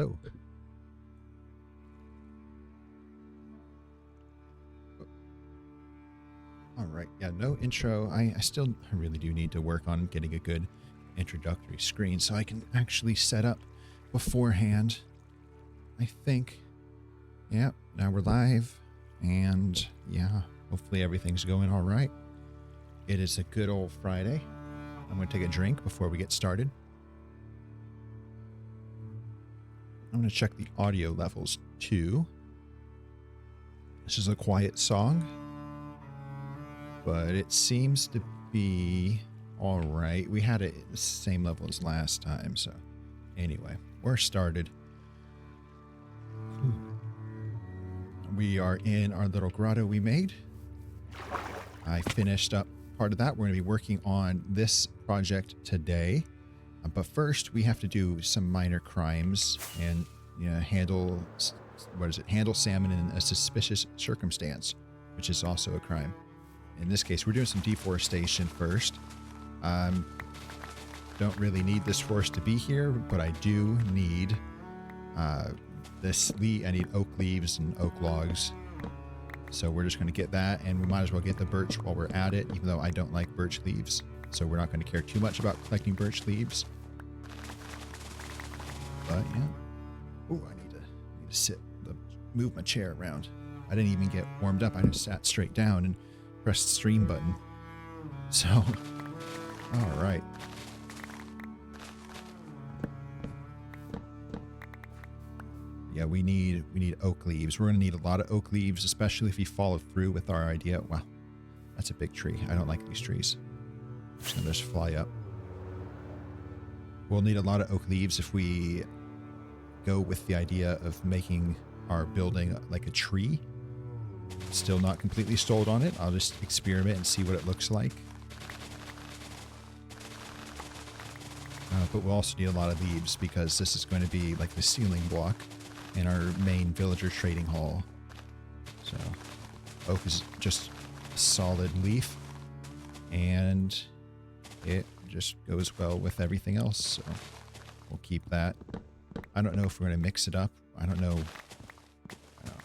Oh. All right. Yeah, no intro. I really do need to work on getting a good introductory screen so I can actually set up beforehand. I think. Yeah, now we're live. And yeah, hopefully everything's going all right. It is a good old Friday. I'm going to take a drink before we get started. I'm going to check the audio levels too. This is a quiet song, but it seems to be all right. We had it at the same level as last time, so anyway, we're started. We are in our little grotto we made. I finished up part of that. We're going to be working on this project today. But first, we have to do some minor crimes and handle salmon in a suspicious circumstance, which is also a crime. In this case, we're doing some deforestation first. Don't really need this forest to be here, but I do need I need oak leaves and oak logs. So we're just going to get that, and we might as well get the birch while we're at it, even though I don't like birch leaves. So we're not going to care too much about collecting birch leaves. But yeah. Oh, I need to move my chair around. I didn't even get warmed up. I just sat straight down and pressed the stream button. So, all right. Yeah, we need oak leaves. We're going to need a lot of oak leaves, especially if we follow through with our idea. Wow, that's a big tree. I don't like these trees. I'm just going to fly up. We'll need a lot of oak leaves if we go with the idea of making our building like a tree. Still not completely sold on it. I'll just experiment and see what it looks like. But we'll also need a lot of leaves because this is going to be like the ceiling block in our main villager trading hall. So oak is just a solid leaf, and it just goes well with everything else. So we'll keep that. I don't know if we're going to mix it up. I don't know.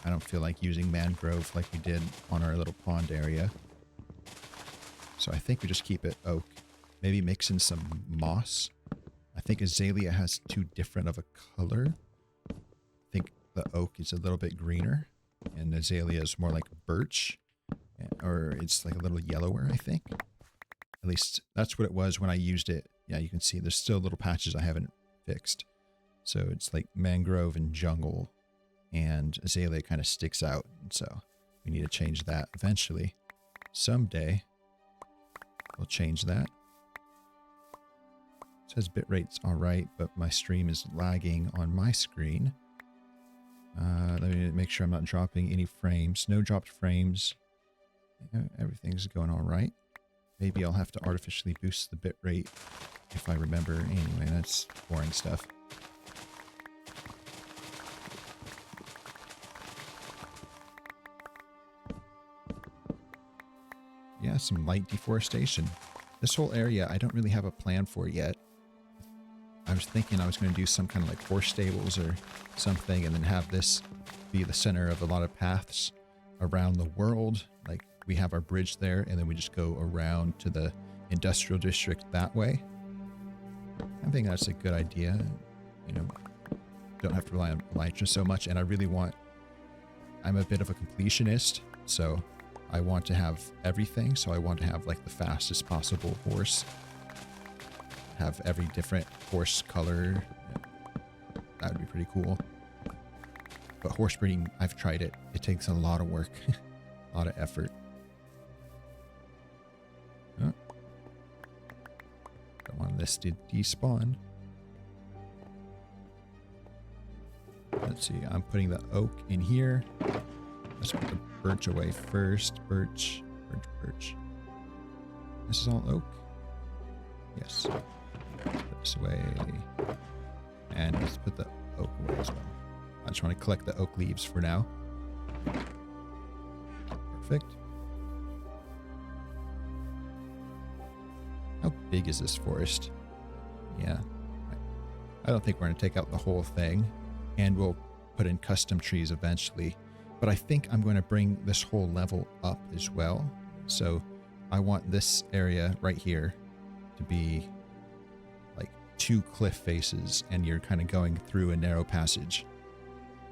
I don't feel like using mangrove like we did on our little pond area. So I think we just keep it oak. Maybe mix in some moss. I think azalea has too different of a color. I think the oak is a little bit greener, and azalea is more like birch, or it's like a little yellower, I think. At least that's what it was when I used it. Yeah, you can see there's still little patches I haven't fixed. So it's like mangrove and jungle, and azalea kind of sticks out. And so we need to change that eventually. Someday we'll change that. It says bitrate's all right, but my stream is lagging on my screen. Let me make sure I'm not dropping any frames. No dropped frames. Yeah, everything's going all right. Maybe I'll have to artificially boost the bitrate if I remember. Anyway, that's boring stuff. Yeah, some light deforestation. This whole area, I don't really have a plan for yet. I was thinking I was going to do some kind of like horse stables or something, and then have this be the center of a lot of paths around the world. Like we have our bridge there, and then we just go around to the industrial district that way. I think that's a good idea. Don't have to rely on Elytra so much, and I'm a bit of a completionist, so I want to have everything. So I want to have like the fastest possible horse. Have every different horse color. That would be pretty cool. But horse breeding, I've tried it. It takes a lot of work, a lot of effort. Oh. Don't want this to despawn. Let's see, I'm putting the oak in here. Let's put the birch away first. Birch. This is all oak? Yes. Put this away. And let's put the oak away as well. I just want to collect the oak leaves for now. Perfect. How big is this forest? Yeah. I don't think we're going to take out the whole thing. and we'll put in custom trees eventually. But I think I'm going to bring this whole level up as well. So I want this area right here to be like 2 cliff faces, and you're kind of going through a narrow passage.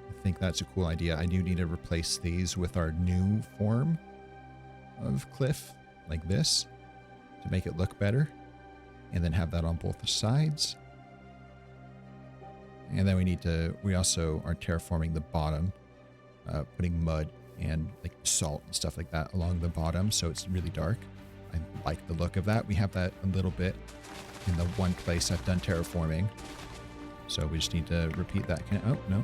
I think that's a cool idea. I do need to replace these with our new form of cliff, like this, to make it look better. And then have that on both sides. And then we also are terraforming the bottom, putting mud and like salt and stuff like that along the bottom, so it's really dark. I like the look of that. We have that a little bit in the one place I've done terraforming. So we just need to repeat that. Oh, no.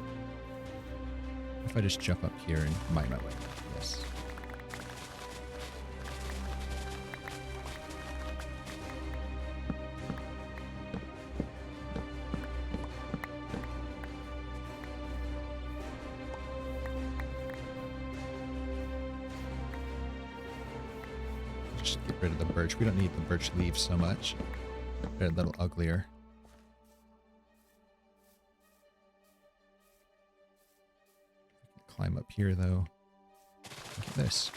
If I just jump up here and mine my way. Yes. Just get rid of the birch. We don't need the birch leaves so much. They're a little uglier. Climb up here though. Look at this.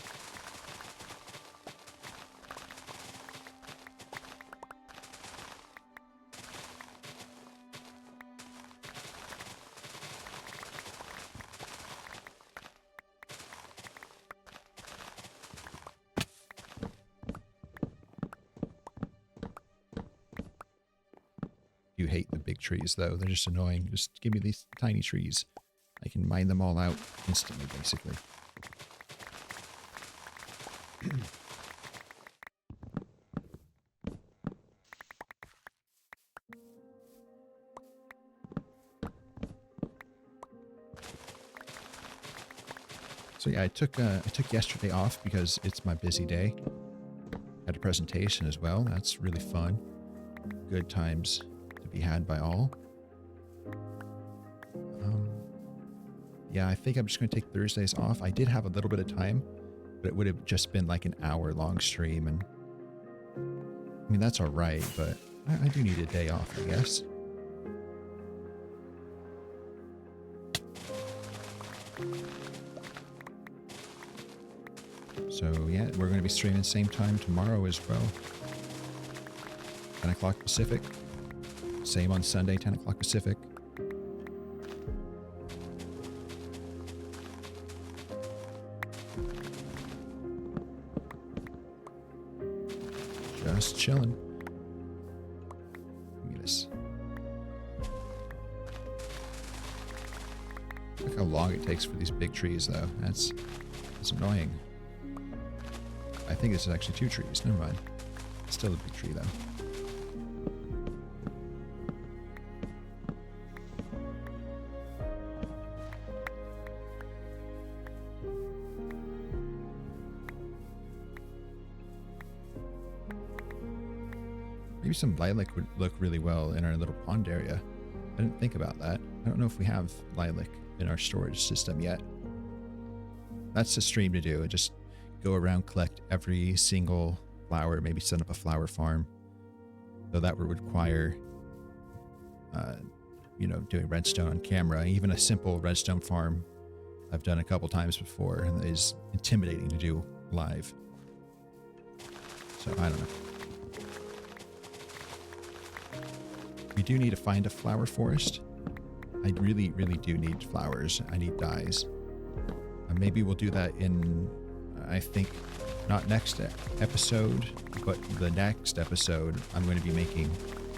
You hate the big trees though. They're just annoying. Just give me these tiny trees. I can mine them all out instantly, basically. So yeah, I took yesterday off because it's my busy day. Had a presentation as well. That's really fun. Good times to be had by all. Yeah, I think I'm just going to take Thursdays off. I did have a little bit of time, but it would have just been like an hour-long stream, and I mean, that's all right, but I do need a day off, I guess. So yeah, we're going to be streaming same time tomorrow as well. 10 o'clock Pacific. Same on Sunday, 10 o'clock Pacific. Just chilling. Look at this. Look how long it takes for these big trees, though. That's annoying. I think this is actually 2 trees. Never mind. Still a big tree, though. Maybe some lilac would look really well in our little pond area. I didn't think about that. I don't know if we have lilac in our storage system yet. That's the stream to do. Just go around, collect every single flower, maybe set up a flower farm. Though that would require, doing redstone on camera. Even a simple redstone farm I've done a couple times before and is intimidating to do live. So I don't know. We do need to find a flower forest. I really, really do need flowers. I need dyes. Maybe we'll do that in, I think, not next episode, but the next episode, I'm going to be making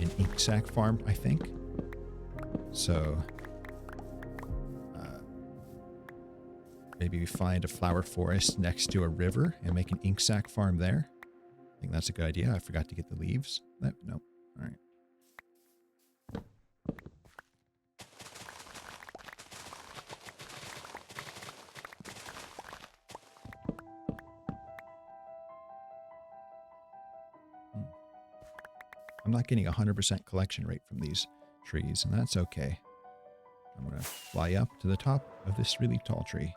an ink sac farm, I think. So, maybe we find a flower forest next to a river and make an ink sac farm there. I think that's a good idea. I forgot to get the leaves. No. All right. I'm not getting 100% collection rate from these trees, and that's okay. I'm going to fly up to the top of this really tall tree.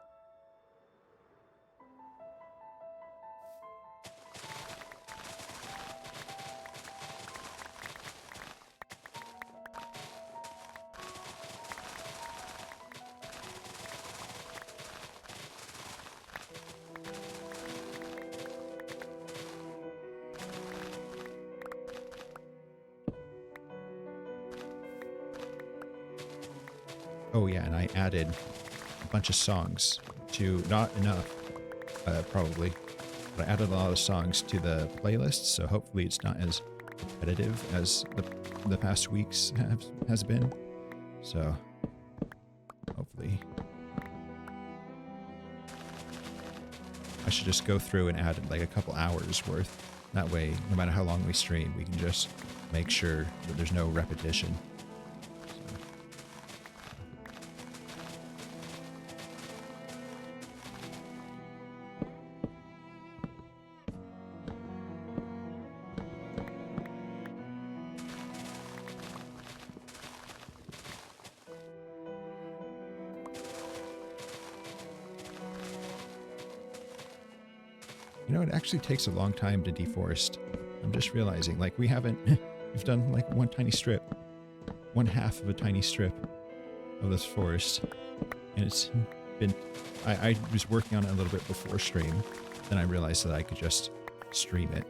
Oh yeah, and I added a bunch of songs to, not enough, probably, but I added a lot of songs to the playlist, so hopefully it's not as repetitive as the past weeks has been. So hopefully I should just go through and add like a couple hours worth. That way, no matter how long we stream, we can just make sure that there's no repetition. You know, it actually takes a long time to deforest. I'm just realizing, like, we've done like one tiny strip, one half of a tiny strip of this forest. And it's been, I was working on it a little bit before stream. Then I realized that I could just stream it.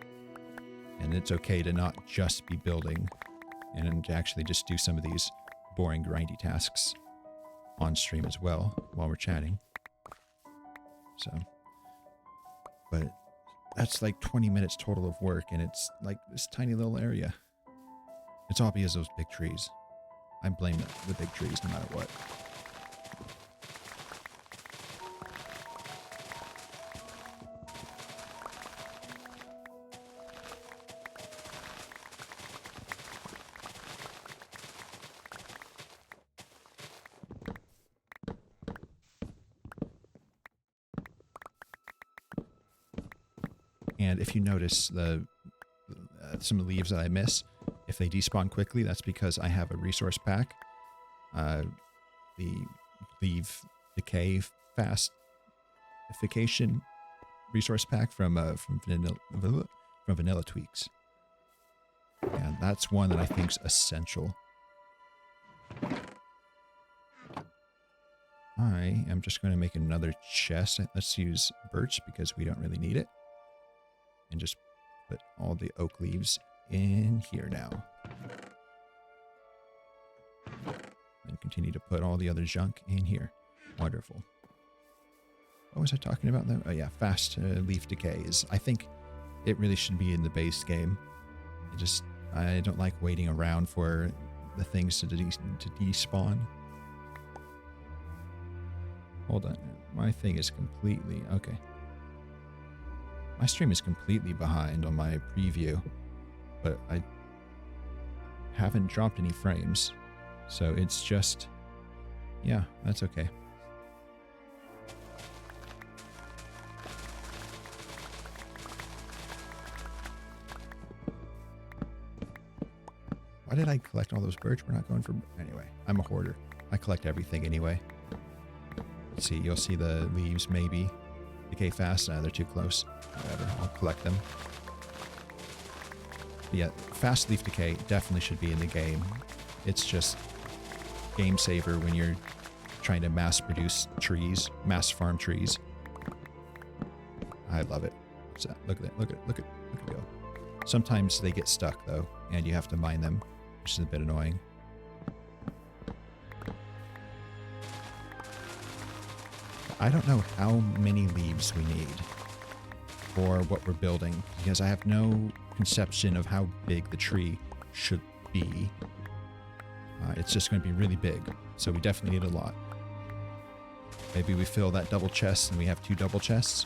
And it's okay to not just be building and to actually just do some of these boring, grindy tasks on stream as well while we're chatting. So, but that's like 20 minutes total of work, and it's like this tiny little area. It's all because of those big trees. I blame the big trees no matter what. And if you notice some leaves that I miss, if they despawn quickly, that's because I have a resource pack. The leaf decay fastification resource pack from Vanilla Tweaks. And that's one that I think is essential. I am just going to make another chest. Let's use birch because we don't really need it. And just put all the oak leaves in here now. And continue to put all the other junk in here. Wonderful. What was I talking about there? Oh yeah, fast leaf decays. I think it really should be in the base game. I don't like waiting around for the things to despawn. Hold on. My thing is completely... Okay. My stream is completely behind on my preview, but I haven't dropped any frames. So it's just, yeah, that's okay. Why did I collect all those birch? We're not going for... Anyway, I'm a hoarder. I collect everything anyway. Let's see, you'll see the leaves maybe decay fast. They're too close. Whatever, I'll collect them. But yeah, fast leaf decay definitely should be in the game. It's just game saver when you're trying to mass produce trees, mass farm trees. I love it. So, look at that. Look at it go. Sometimes they get stuck though, and you have to mine them, which is a bit annoying. I don't know how many leaves we need for what we're building, because I have no conception of how big the tree should be. It's just going to be really big, so we definitely need a lot. Maybe we fill that double chest and we have 2 double chests,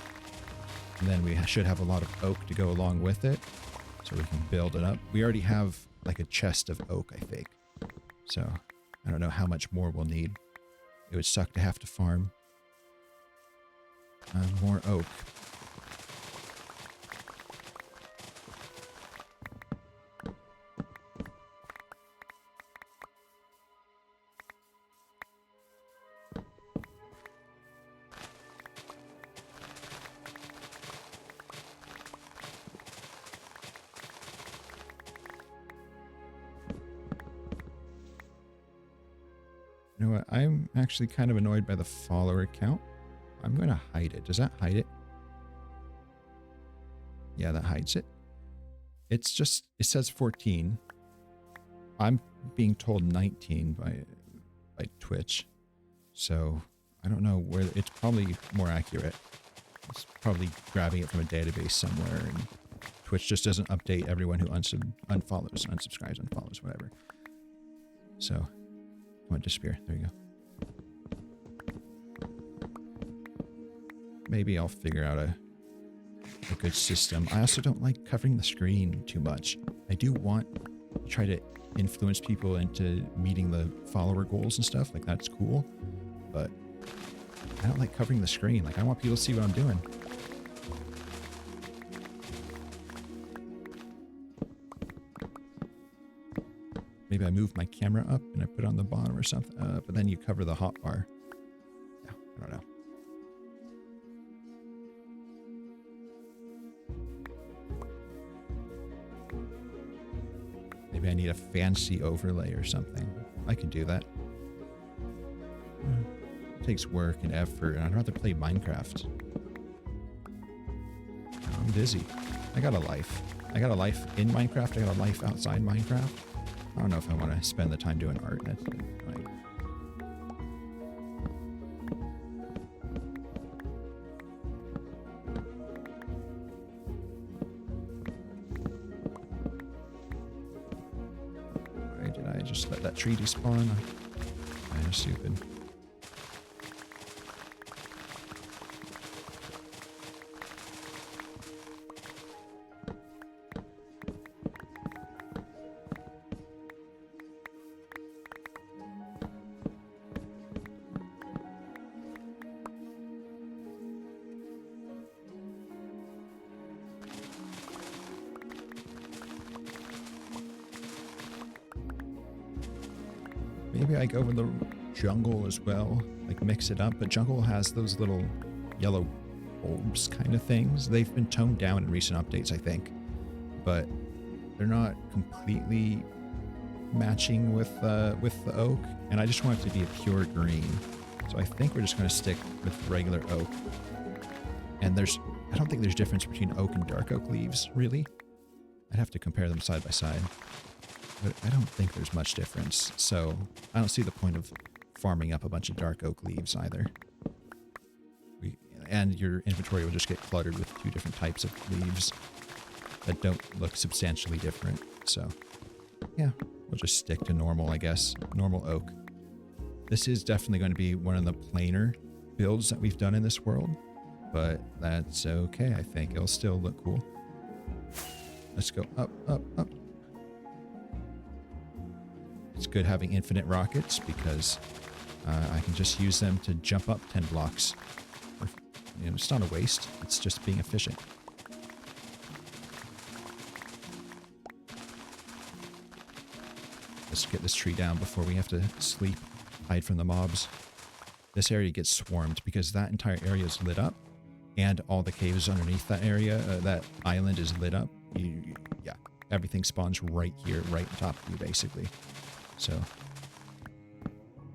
and then we should have a lot of oak to go along with it, so we can build it up. We already have like a chest of oak, I think, so I don't know how much more we'll need. It would suck to have to farm more oak. You know what? I'm actually kind of annoyed by the follower count. I'm going to hide it. Does that hide it? Yeah, that hides it. It's just, it says 14. I'm being told 19 by Twitch. So I don't know where it's probably more accurate. It's probably grabbing it from a database somewhere, and Twitch just doesn't update everyone who unfollows, unsubscribes, unfollows, whatever. So, come on, disappear. There you go. Maybe I'll figure out a good system. I also don't like covering the screen too much. I do want to try to influence people into meeting the follower goals and stuff. Like, that's cool. But I don't like covering the screen. Like, I want people to see what I'm doing. Maybe I move my camera up and I put it on the bottom or something. But then you cover the hotbar. Yeah, I don't know. Maybe I need a fancy overlay or something. I can do that. It takes work and effort, and I'd rather play Minecraft. I'm busy. I got a life. I got a life in Minecraft. I got a life outside Minecraft. I don't know if I want to spend the time doing art. That's like... Why did I just let that tree despawn? I'm stupid. Maybe I go with the jungle as well, like mix it up, but jungle has those little yellow bulbs kind of things. They've been toned down in recent updates, I think, but they're not completely matching with the oak, and I just want it to be a pure green. So I think we're just going to stick with regular oak. And I don't think there's difference between oak and dark oak leaves, really. I'd have to compare them side by side. But I don't think there's much difference, so I don't see the point of farming up a bunch of dark oak leaves either. And your inventory will just get cluttered with two different types of leaves that don't look substantially different. So, yeah, we'll just stick to normal, I guess. Normal oak. This is definitely going to be one of the plainer builds that we've done in this world, but that's okay, I think. It'll still look cool. Let's go up, up, up. It's good having infinite rockets because I can just use them to jump up 10 blocks. You know, it's not a waste. It's just being efficient. Let's get this tree down before we have to sleep, hide from the mobs. This area gets swarmed because that entire area is lit up, and all the caves underneath that area, that island is lit up. Yeah, everything spawns right here, right on top of you, basically. So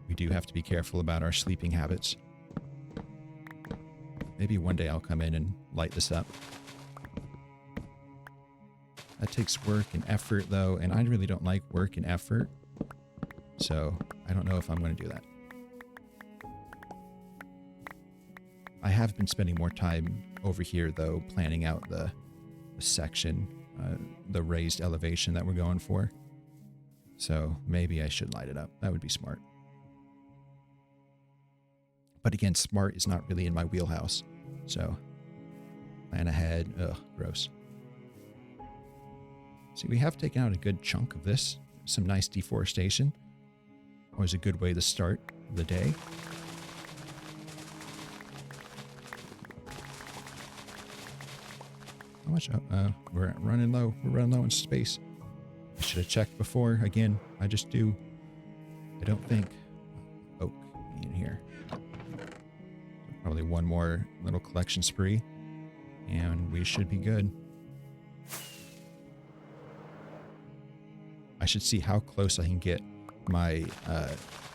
we do have to be careful about our sleeping habits. Maybe one day I'll come in and light this up. That takes work and effort, though, and I really don't like work and effort. So I don't know if I'm going to do that. I have been spending more time over here, though, planning out the section, the raised elevation that we're going for. So maybe I should light it up. That would be smart. But again, smart is not really in my wheelhouse. So plan ahead. Ugh, gross. See, we have taken out a good chunk of this. Some nice deforestation. Always a good way to start the day. How much? We're running low. We're running low in space. I should have checked before. Again, I just do. I don't think oak in here. Probably one more little collection spree, and we should be good. I should see how close I can get my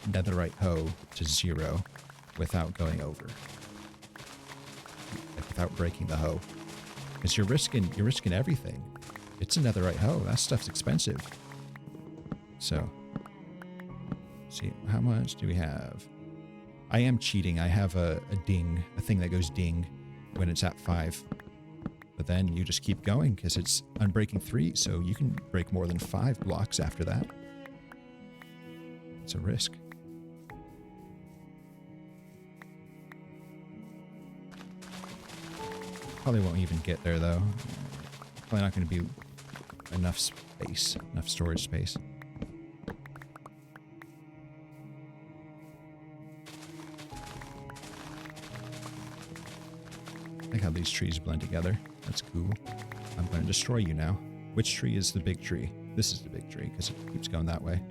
netherite hoe to 0 without going over, like without breaking the hoe, because you're risking everything. It's a netherite hoe. That stuff's expensive. So, see, how much do we have? I am cheating. I have a ding, a thing that goes ding when it's at 5. But then you just keep going because it's unbreaking 3, so you can break more than 5 blocks after that. It's a risk. Probably won't even get there though. Probably not going to be enough space, enough storage space. I like how these trees blend together. That's cool. I'm going to destroy you now. Which tree is the big tree? This is the big tree because it keeps going that way.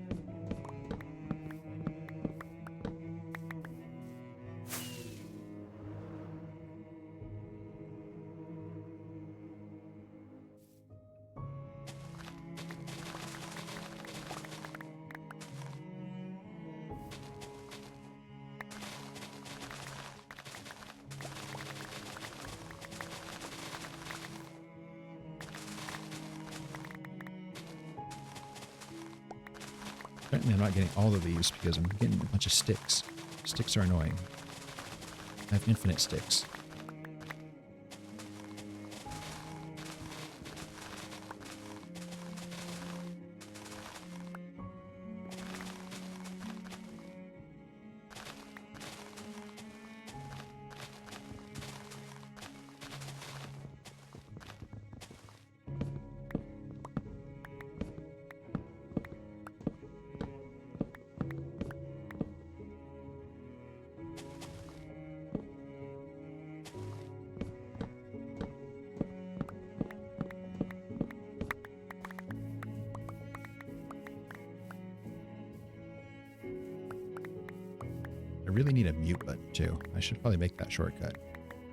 Apparently I'm not getting all of these because I'm getting a bunch of sticks. Sticks are annoying. I have infinite sticks. I really need a mute button too. I should probably make that shortcut.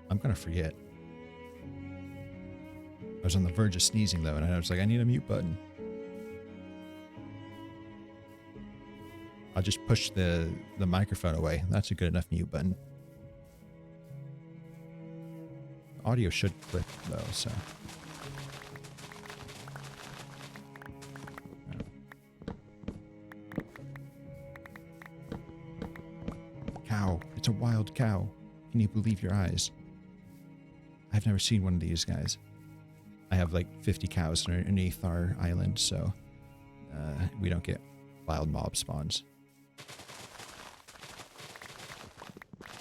I'm gonna forget. I was on the verge of sneezing though, and I was like, I need a mute button. I'll just push the microphone away. That's a good enough mute button. Audio should clip though, so. Cow. It's a wild cow. Can you believe your eyes? I've never seen one of these guys. I have like 50 cows underneath our island, so we don't get wild mob spawns.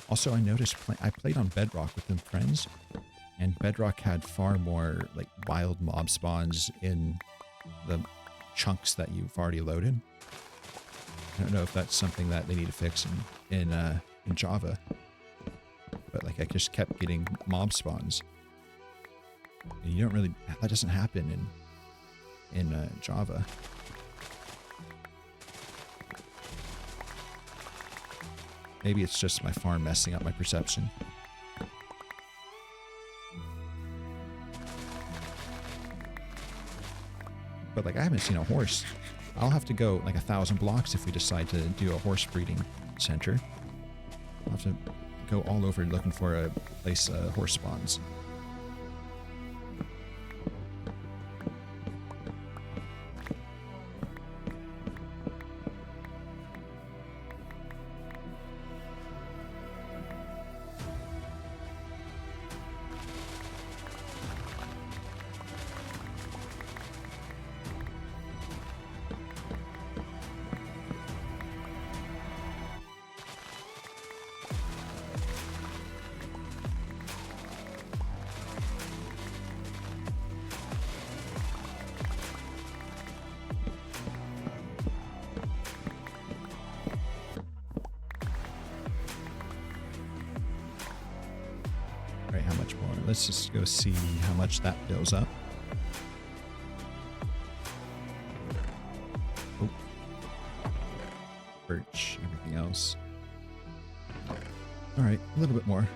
Also, I noticed I played on Bedrock with them friends, and Bedrock had far more like wild mob spawns in the chunks that you've already loaded. I don't know if that's something that they need to fix in Java, but like I just kept getting mob spawns. And you don't really, that doesn't happen in Java. Maybe it's just my farm messing up my perception. But like I haven't seen a horse. I'll have to go like 1,000 blocks if we decide to do a horse breeding center. I'll have to go all over looking for a place horse spawns. Right, how much more? Let's just go see how much that fills up. Oh. Birch, everything else. Alright, a little bit more.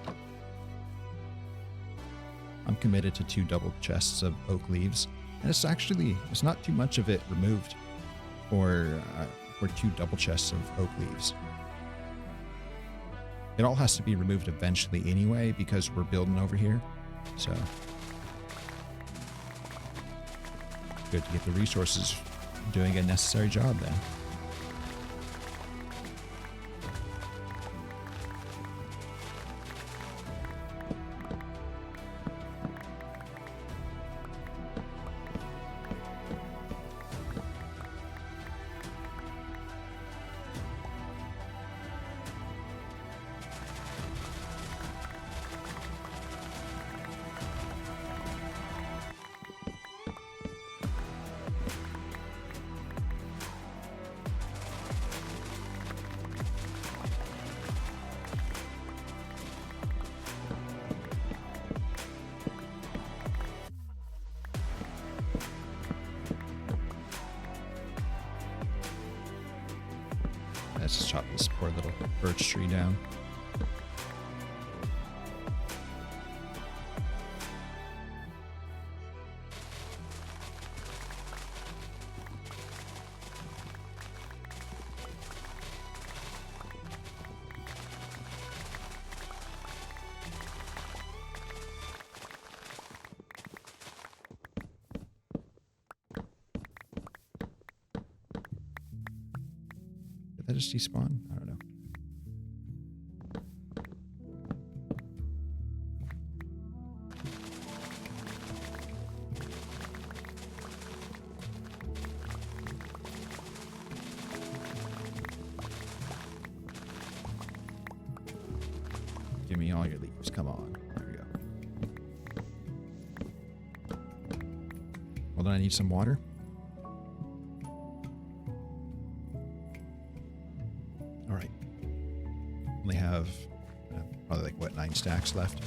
I'm committed to 2 double chests of oak leaves. And it's not too much of it removed for 2 double chests of oak leaves. It all has to be removed eventually anyway because we're building over here. So good to get the resources doing a necessary job then. Let's just chop this poor little birch tree down. Did that just despawn? I don't know. Give me all your leaves. Come on. There we go. Well, then I need some water. All right. Only have probably like, what, 9 stacks left?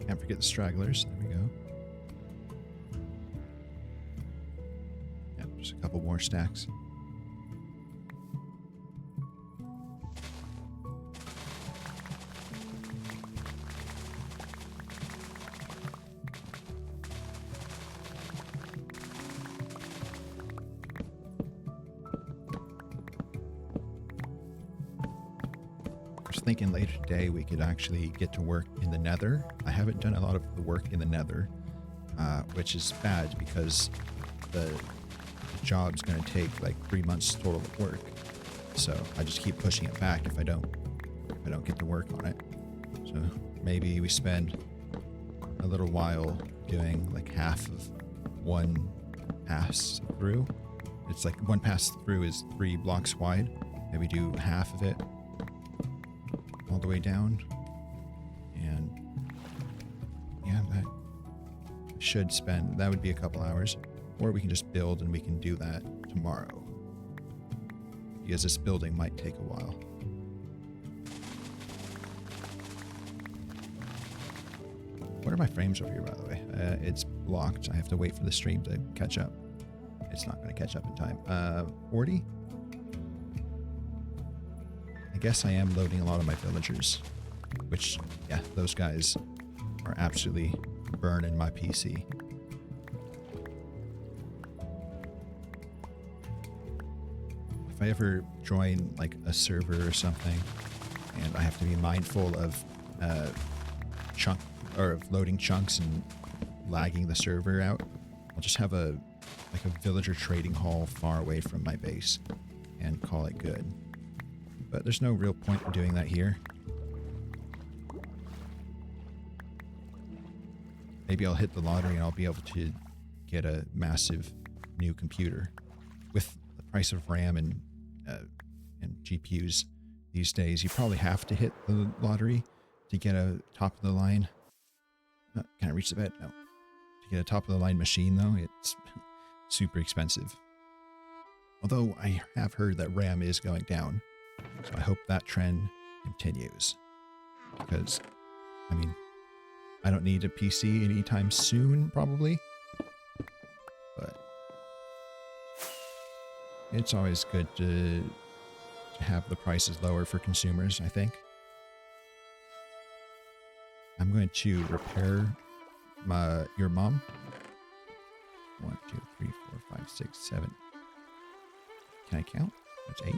Can't forget the stragglers. There we go. Yep, just a couple more stacks. Thinking later today we could actually get to work in the nether. I haven't done a lot of the work in the nether, which is bad because the job's going to take like 3 months total of work. So I just keep pushing it back if I don't get to work on it. So maybe we spend a little while doing like half of one pass through. It's like one pass through is 3 blocks wide. Maybe do half of it all the way down, and yeah, that should spend, that would be a couple hours, or we can just build and we can do that tomorrow, because this building might take a while. What are my frames over here, by the way? It's blocked. I have to wait for the stream to catch up. It's not going to catch up in time. 40? I guess I am loading a lot of my villagers, which, yeah, those guys are absolutely burning my PC. If I ever join like a server or something, and I have to be mindful of loading chunks and lagging the server out, I'll just have a villager trading hall far away from my base and call it good. But there's no real point in doing that here. Maybe I'll hit the lottery and I'll be able to get a massive new computer. With the price of RAM and GPUs these days, you probably have to hit the lottery to get a top of the line. Can I reach the bed? No. To get a top of the line machine though, it's super expensive. Although I have heard that RAM is going down. So I hope that trend continues, because, I mean, I don't need a PC anytime soon, probably, but it's always good to have the prices lower for consumers, I think. I'm going to repair your mom. 1, 2, 3, 4, 5, 6, 7. Can I count? That's 8.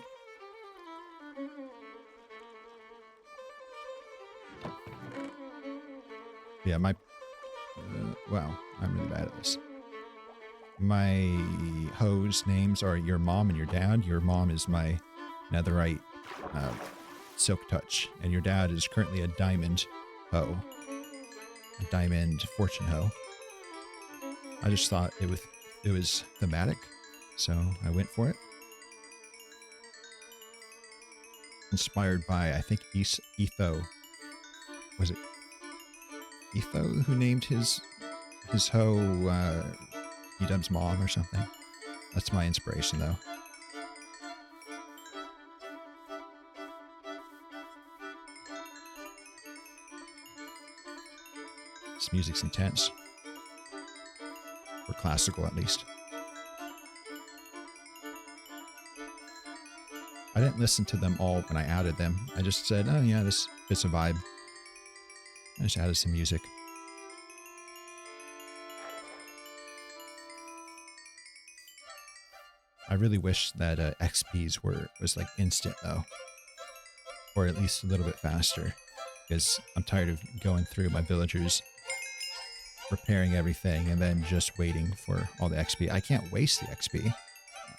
Yeah, wow, I'm really bad at this. My hose names are your mom and your dad. Your mom is my netherite silk touch, and your dad is currently a diamond hoe, a diamond fortune hoe. I just thought it was thematic, so I went for it. Inspired by, I think, Etho. Was it Etho who named his hoe B-Dub's mom or something? That's my inspiration, though. This music's intense. Or classical, at least. I didn't listen to them all when I added them. I just said, oh yeah, this fits a vibe. I just added some music. I really wish that XPs was like instant though. Or at least a little bit faster. Because I'm tired of going through my villagers, repairing everything, and then just waiting for all the XP. I can't waste the XP.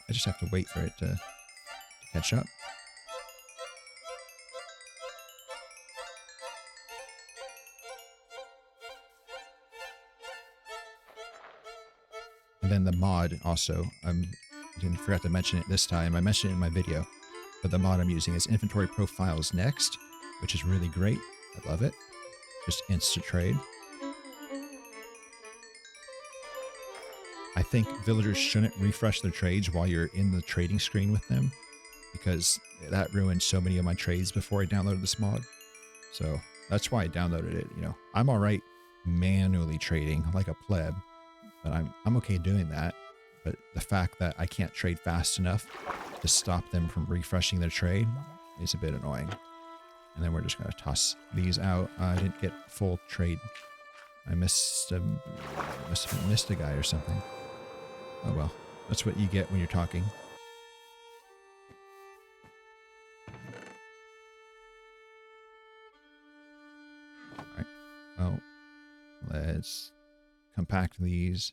I just have to wait for it to catch up. And then the mod also, I didn't forget to mention it this time. I mentioned it in my video, but the mod I'm using is Inventory Profiles Next, which is really great. I love it. Just instant trade. I think villagers shouldn't refresh their trades while you're in the trading screen with them, because that ruined so many of my trades before I downloaded this mod. So that's why I downloaded it. You know, I'm all right manually trading like a pleb, but I'm okay doing that. But the fact that I can't trade fast enough to stop them from refreshing their trade is a bit annoying. And then we're just going to toss these out. I didn't get full trade. I must have missed a guy or something. Oh well, that's what you get when you're talking. Alright, well, let's compact these.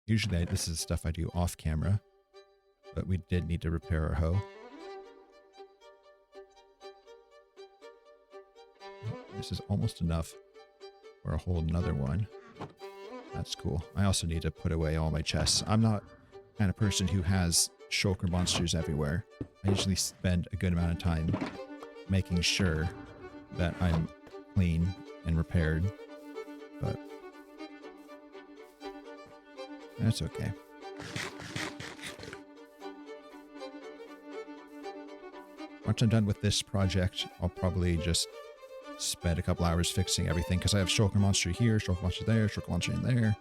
Usually this is stuff I do off camera, but we did need to repair our hoe. This is almost enough for a whole another one. That's cool. I also need to put away all my chests. I'm not the kind of person who has shulker monsters everywhere. I usually spend a good amount of time making sure that I'm clean and repaired, but that's okay. Once I'm done with this project, I'll probably just spend a couple hours fixing everything, because I have shulker monster here, shulker monster there, shulker monster in there.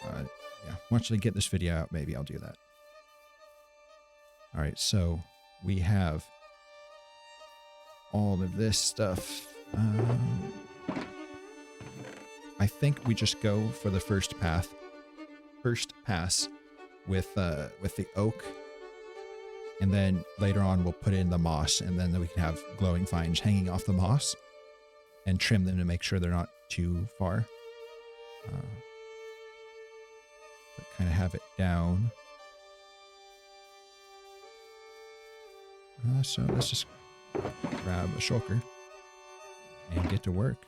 Yeah, once I get this video out, maybe I'll do that. Alright, so we have all of this stuff. I think we just go for the first pass with the oak, and then later on we'll put in the moss, and then we can have glowing vines hanging off the moss and trim them to make sure they're not too far. But kind of have it down. So let's just grab a shulker and get to work.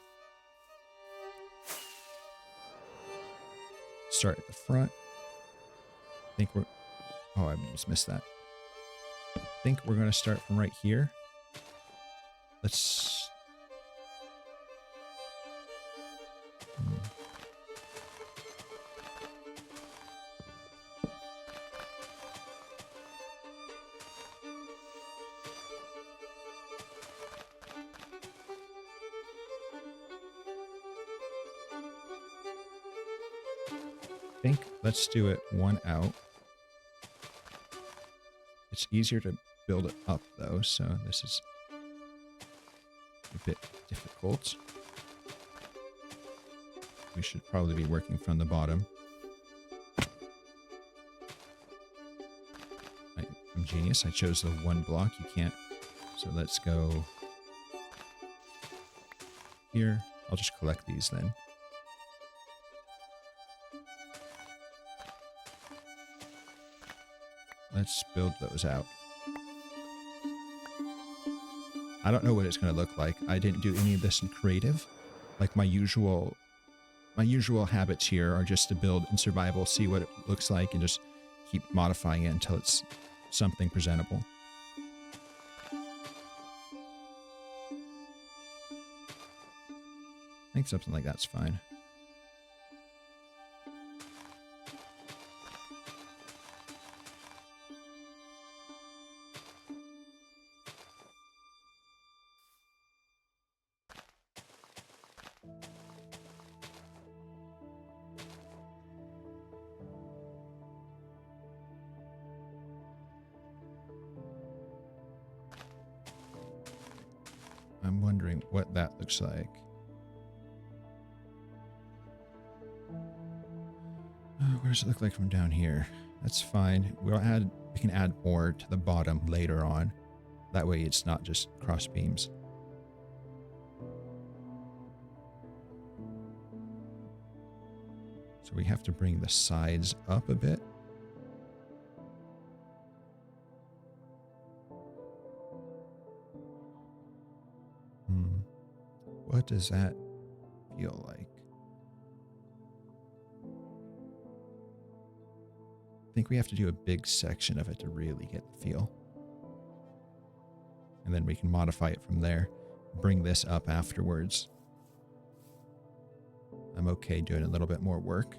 Start at the front. I think we're... Oh, I almost missed that. I think we're going to start from right here. Let's... Let's do it one out. It's easier to build it up though, so this is a bit difficult. We should probably be working from the bottom. I'm genius. I chose the one block. You can't. So let's go here. I'll just collect these then. let's build those out. I don't know what it's going to look like. I didn't do any of this in creative. Like my usual habits here are just to build in survival, see what it looks like, and just keep modifying it until it's something presentable. I think something like that's fine. I'm wondering what that looks like. What does it look like from down here? That's fine. We can add more to the bottom later on. That way it's not just cross beams. So we have to bring the sides up a bit. What does that feel like? I think we have to do a big section of it to really get the feel. And then we can modify it from there. Bring this up afterwards. I'm okay doing a little bit more work.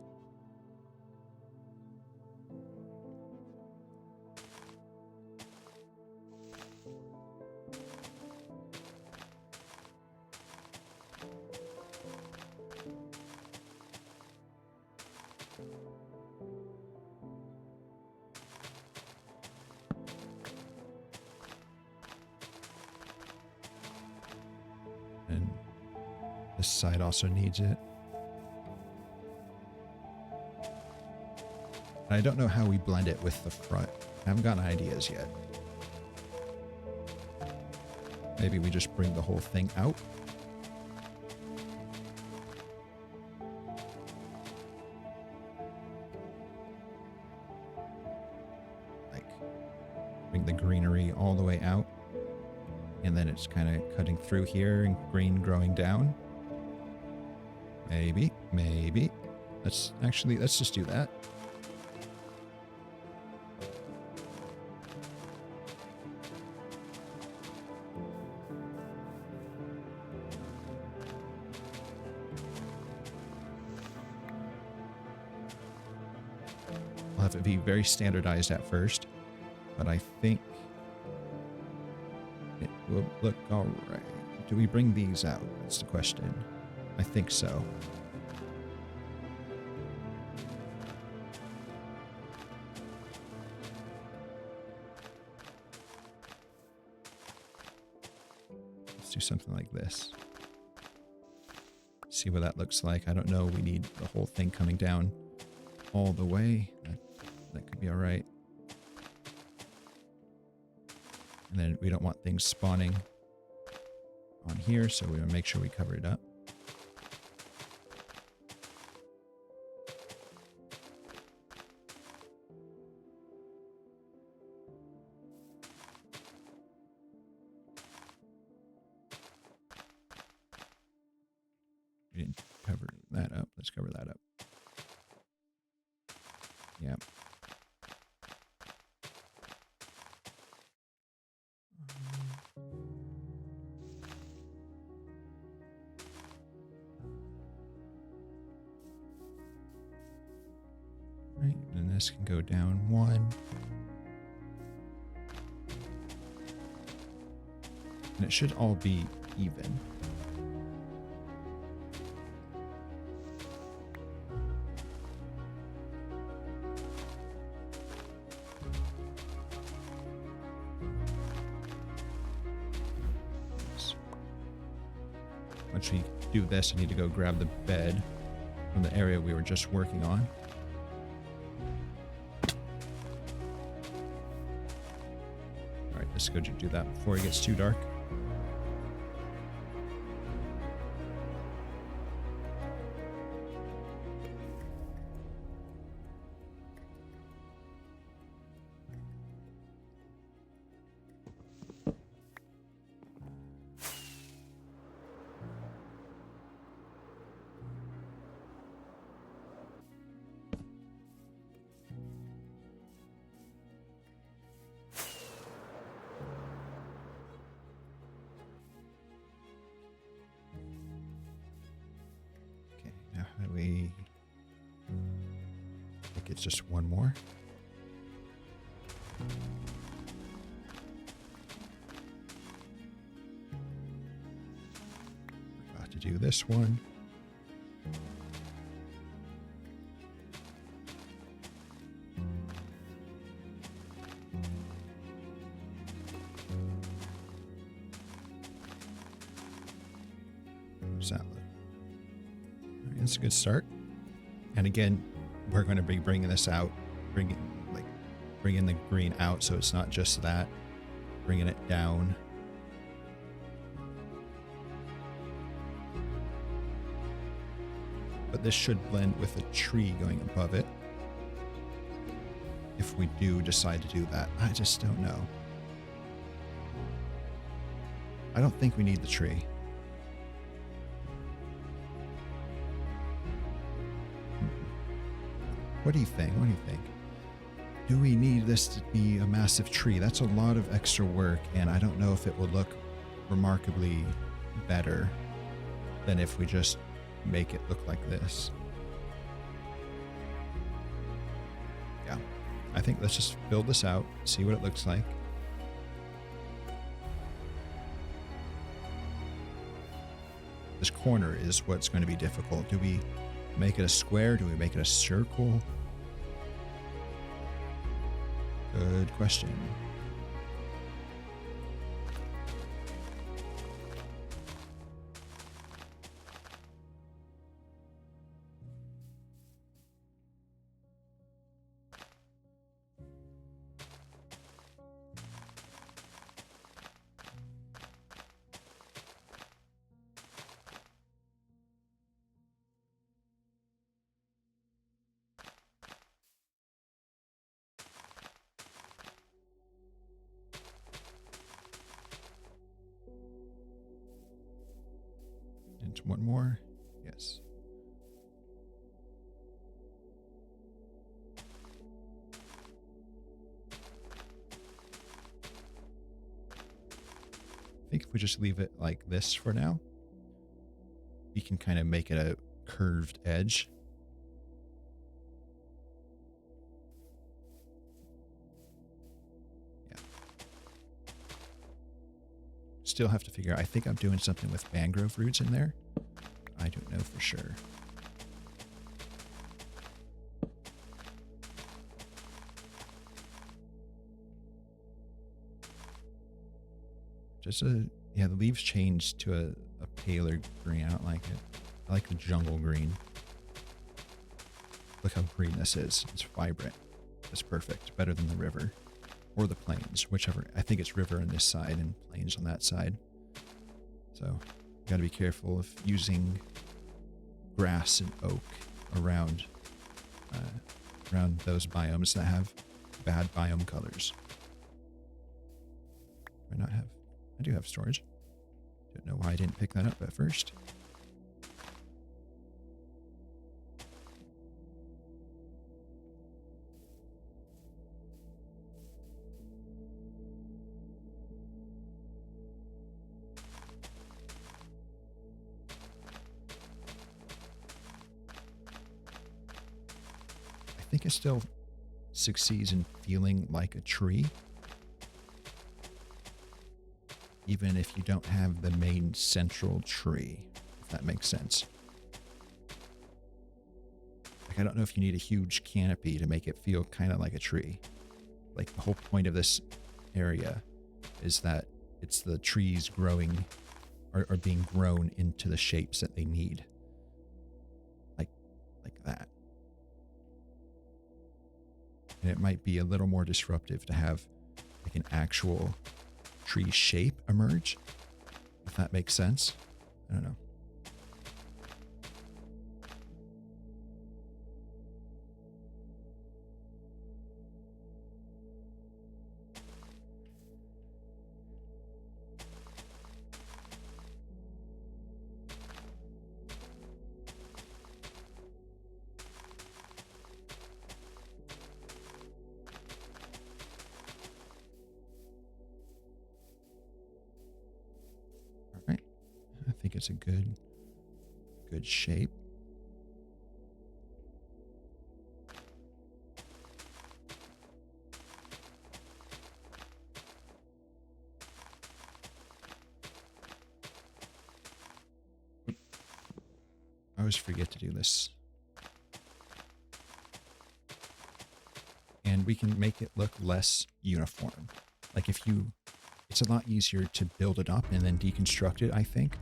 And this side also needs it. I don't know how we blend it with the front. I haven't gotten ideas yet. Maybe we just bring the whole thing out. Like, bring the greenery all the way out. And then it's kind of cutting through here and green growing down. Maybe. Let's just do that. I'll have it be very standardized at first, but I think it will look all right. Do we bring these out? That's the question. I think so. Let's do something like this. See what that looks like. I don't know. We need the whole thing coming down all the way. That could be all right. And then we don't want things spawning on here, so we want to make sure we cover it up. We didn't cover that up. Let's cover that up. Yeah. Right, and this can go down one. And it should all be even. Once we do this, I need to go grab the bed from the area we were just working on. Alright, let's go do that before it gets too dark. think it's just one more. Forgot to do this one. What's that look? All right, that's a good start. And again, we're going to be bringing this out, bringing the green out, so it's not just that, bringing it down. But this should blend with a tree going above it. If we do decide to do that, I just don't know. I don't think we need the tree. What do you think? What do you think? Do we need this to be a massive tree? That's a lot of extra work, and I don't know if it will look remarkably better than if we just make it look like this. Yeah, I think let's just build this out, see what it looks like. This corner is what's going to be difficult. Do we make it a square? Do we make it a circle? Good question. And one more. Yes. I think if we just leave it like this for now, we can kind of make it a curved edge. Yeah. Still have to figure out. I think I'm doing something with mangrove roots in there. I don't know for sure. Yeah, the leaves changed to a paler green. I don't like it. I like the jungle green. Look how green this is. It's vibrant. It's perfect. Better than the river or the plains, whichever. I think it's river on this side and plains on that side. So you got to be careful of using grass and oak around those biomes that have bad biome colors. Do I not have? I do have storage. Don't know why I didn't pick that up at first. I think it still succeeds in feeling like a tree, even if you don't have the main central tree, if that makes sense. Like, I don't know if you need a huge canopy to make it feel kind of like a tree. Like, the whole point of this area is that it's the trees growing or being grown into the shapes that they need. Like that. And it might be a little more disruptive to have like an actual tree shape emerge, if that makes sense. I don't know. I think it's a good shape. always forget to do this. And we can make it look less uniform. Like it's a lot easier to build it up and then deconstruct it, I think,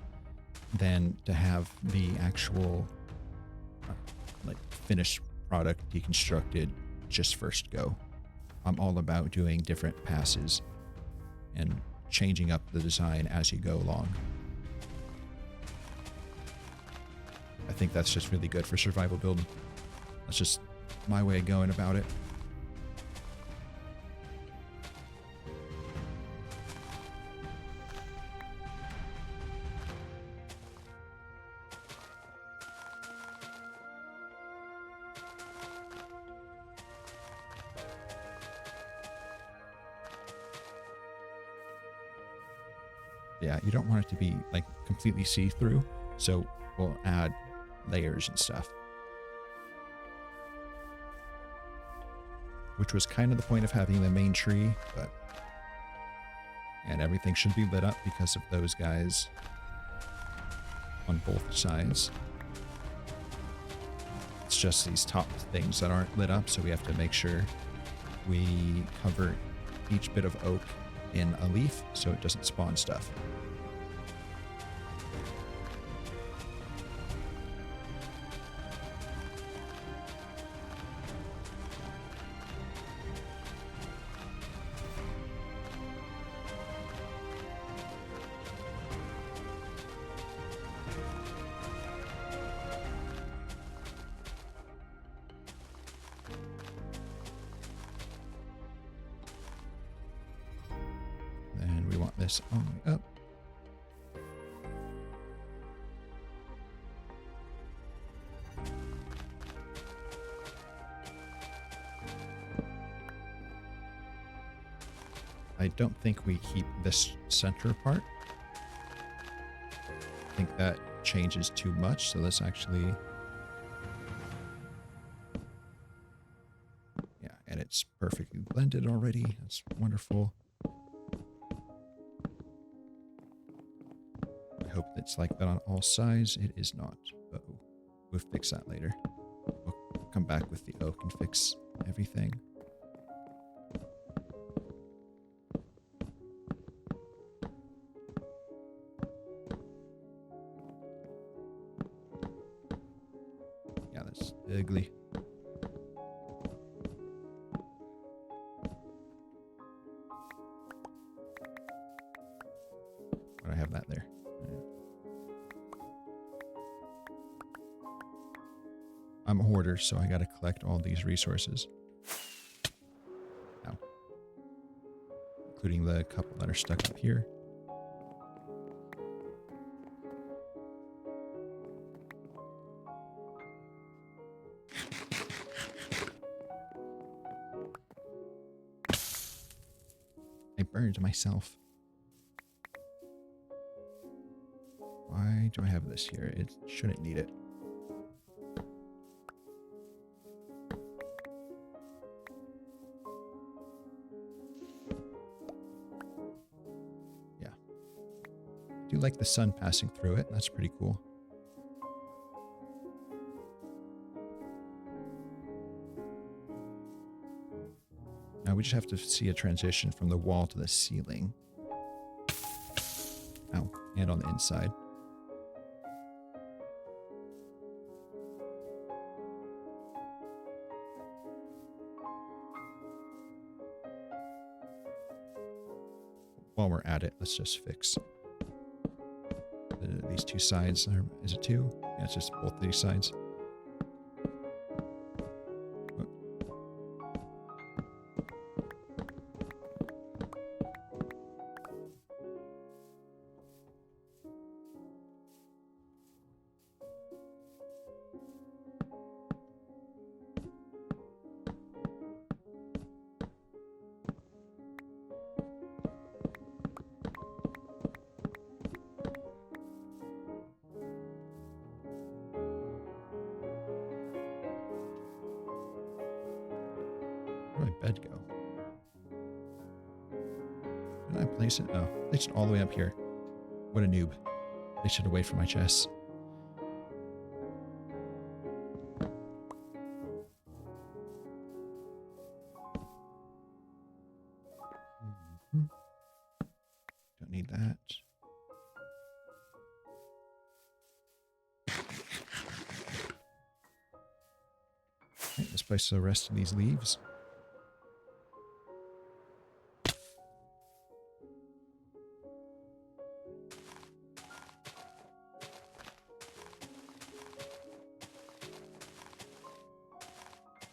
than to have the actual like finished product deconstructed just first go. I'm all about doing different passes and changing up the design as you go along. I think that's just really good for survival build. That's just my way of going about it. Yeah, you don't want it to be like completely see-through, so we'll add layers and stuff. Which was kind of the point of having the main tree, but... And everything should be lit up because of those guys on both sides. It's just these top things that aren't lit up, so we have to make sure we cover each bit of oak in a leaf so it doesn't spawn stuff. And we want this all the way up. I don't think we keep this center part. I think that changes too much, so let's actually... Yeah, and it's perfectly blended already. That's wonderful. I hope it's like that on all sides. It is not. Uh-oh. We'll fix that later. We'll come back with the oak and fix everything. Yeah, that's ugly. Why do I have that there? I'm a hoarder, so I gotta collect all these resources. Ow. Including the couple that are stuck up here. I burned myself. Why do I have this here? It shouldn't need it. Yeah. I do like the sun passing through it. That's pretty cool. Now we just have to see a transition from the wall to the ceiling. Ow. And on the inside. While we're at it, let's just fix these two sides. Is it two? Yeah, it's just both these sides. Where did my bed go? Did I place it? Oh, I placed it all the way up here. What a noob. Placed it away from my chest. place the rest of these leaves.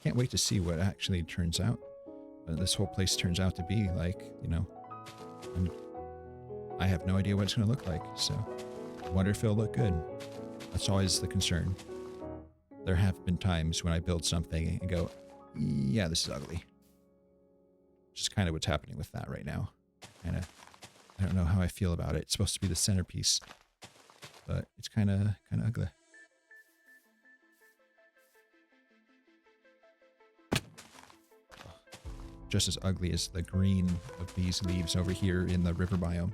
Can't wait to see what actually turns out. This whole place turns out to be like, you know, I have no idea what it's going to look like. So I wonder if it'll look good. That's always the concern. There have been times when I build something and go, yeah, this is ugly. Which is kind of what's happening with that right now. I don't know how I feel about it. It's supposed to be the centerpiece, but it's kind of ugly. Just as ugly as the green of these leaves over here in the river biome.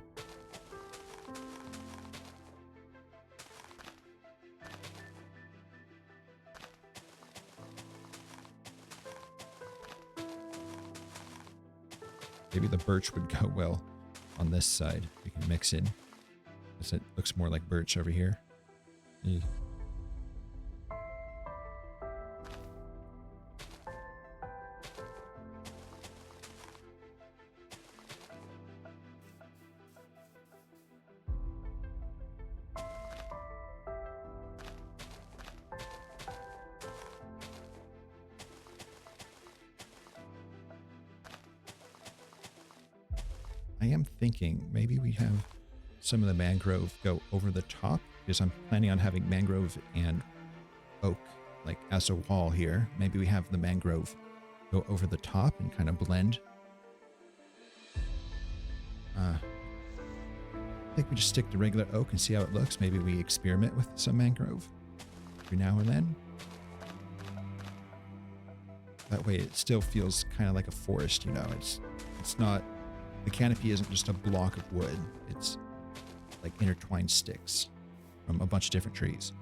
Maybe the birch would go well on this side. We can mix in. Because it looks more like birch over here. Ew. I am thinking maybe we have some of the mangrove go over the top, because I'm planning on having mangrove and oak like as a wall here. Maybe we have the mangrove go over the top and kind of blend. I think we just stick to regular oak and see how it looks. Maybe we experiment with some mangrove every now and then. That way it still feels kind of like a forest, you know. It's not... The canopy isn't just a block of wood. It's like intertwined sticks from a bunch of different trees.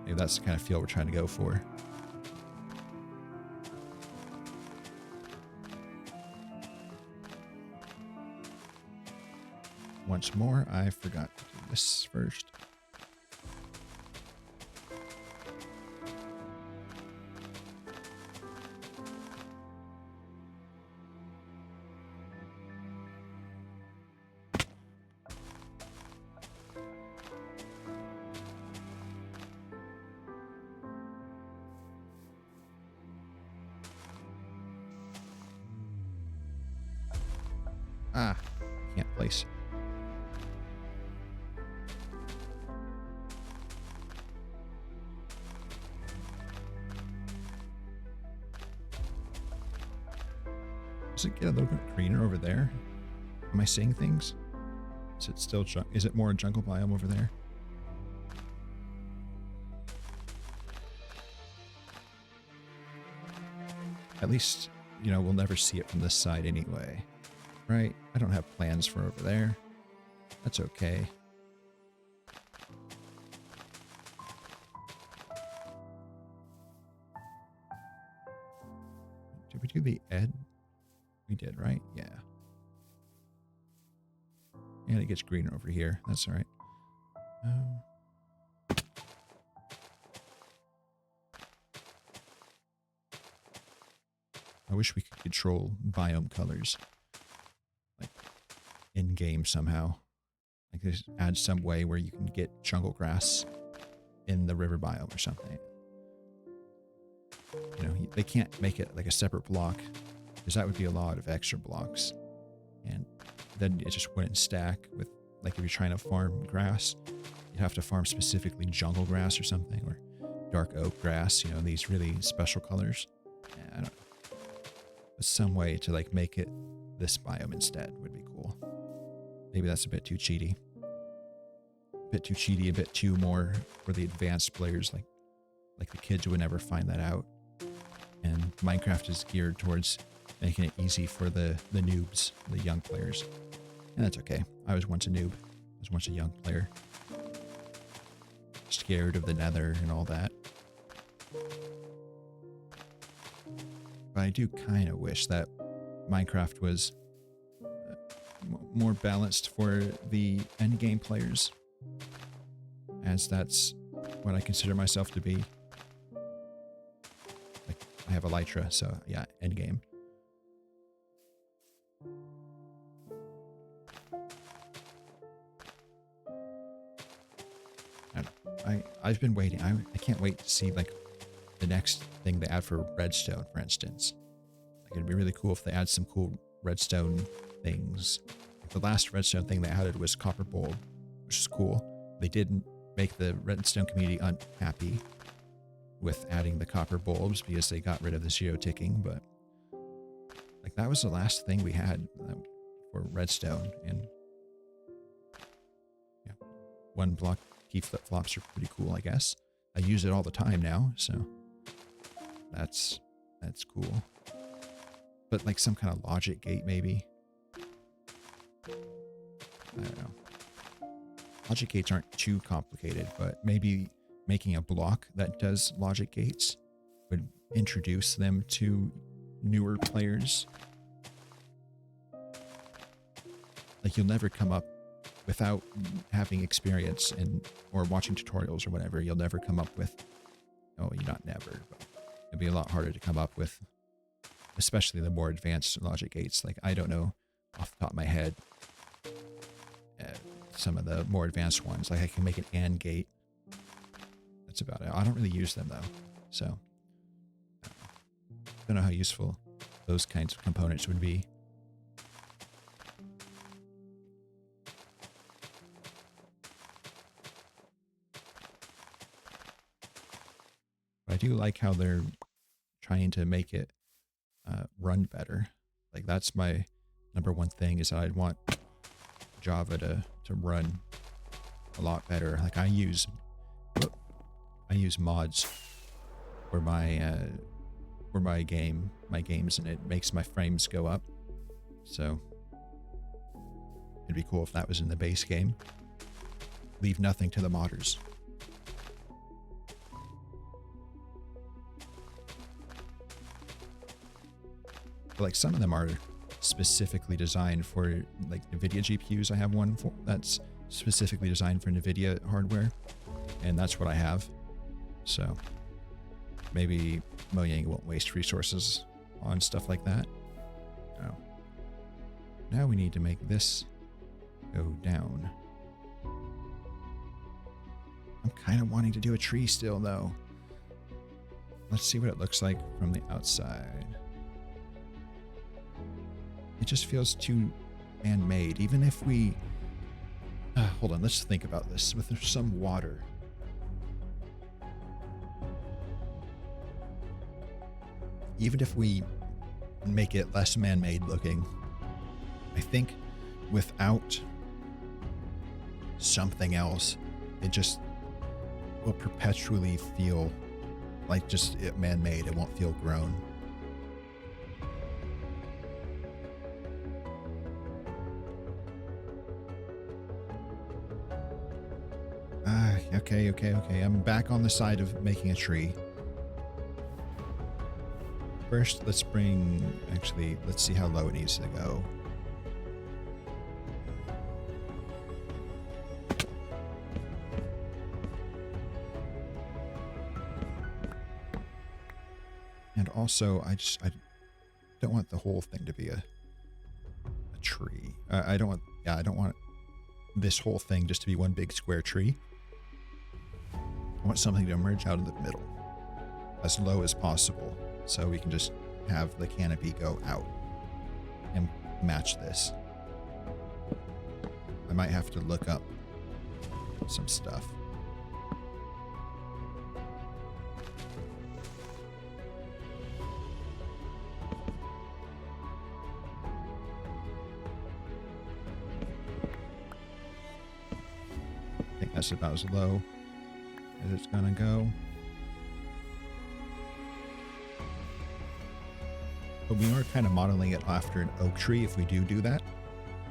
Maybe that's the kind of feel we're trying to go for. Once more, I forgot to do this first. Ah, can't place. Does it get a little bit greener over there? Am I seeing things? Is it still, is it more a jungle biome over there? At least, you know, we'll never see it from this side anyway. Right? I don't have plans for over there. That's okay. Did we do the ed? We did, right? Yeah. And it gets greener over here. That's all right. I wish we could control biome colors. Like, in-game somehow. Like, just add some way where you can get jungle grass in the river biome or something. You know, they can't make it like a separate block, because that would be a lot of extra blocks. And then it just wouldn't stack with, like, if you're trying to farm grass, you'd have to farm specifically jungle grass or something, or dark oak grass, you know, these really special colors. Yeah, I don't know. But some way to, like, make it this biome instead would be cool. Maybe that's a bit too cheaty. A bit too cheaty, a bit too more for the advanced players, like the kids would never find that out. And Minecraft is geared towards making it easy for the noobs, the young players. And that's okay. I was once a noob. I was once a young player. Scared of the nether and all that. But I do kind of wish that Minecraft was more balanced for the endgame players, as that's what I consider myself to be. I have Elytra, so yeah, end game. I've been waiting. I can't wait to see like the next thing they add for redstone, for instance. Like, it'd be really cool if they add some cool redstone things. Like the last redstone thing they added was copper bulb, which is cool. They didn't make the redstone community unhappy with adding the copper bulbs because they got rid of the geoticking, but like that was the last thing we had for redstone. And yeah, one block key flip-flops are pretty cool, I guess. I use it all the time now, so that's cool. But like some kind of logic gate, maybe. I don't know. Logic gates aren't too complicated, but maybe making a block that does logic gates would introduce them to newer players. Like, you'll never come up without having experience or watching tutorials or whatever. You'll never come up with, oh, you're not never, but it'd be a lot harder to come up with, especially the more advanced logic gates. Like, I don't know off the top of my head some of the more advanced ones. Like, I can make an AND gate. That's about it. I don't really use them though, so don't know how useful those kinds of components would be. But I do like how they're trying to make it run better. Like, that's my number one thing, is I'd want Java to run a lot better. Like, I use mods for my games, and it makes my frames go up. So it'd be cool if that was in the base game. Leave nothing to the modders. But like, some of them are specifically designed for like NVIDIA GPUs. I have one that's specifically designed for NVIDIA hardware, and that's what I have. So maybe Mojang won't waste resources on stuff like that. Oh. Now we need to make this go down. I'm kind of wanting to do a tree still though. Let's see what it looks like from the outside. It just feels too man-made. Even if we... hold on, let's think about this. With some water. Even if we make it less man-made looking, I think without something else, it just will perpetually feel like just man-made. It won't feel grown. Okay. I'm back on the side of making a tree. First, let's see how low it needs to go. And also, I don't want the whole thing to be a tree. I don't want this whole thing just to be one big square tree. I want something to emerge out of the middle, as low as possible, so we can just have the canopy go out and match this. I might have to look up some stuff. I think that's about as low as it's gonna go. But we are kind of modeling it after an oak tree if we do that.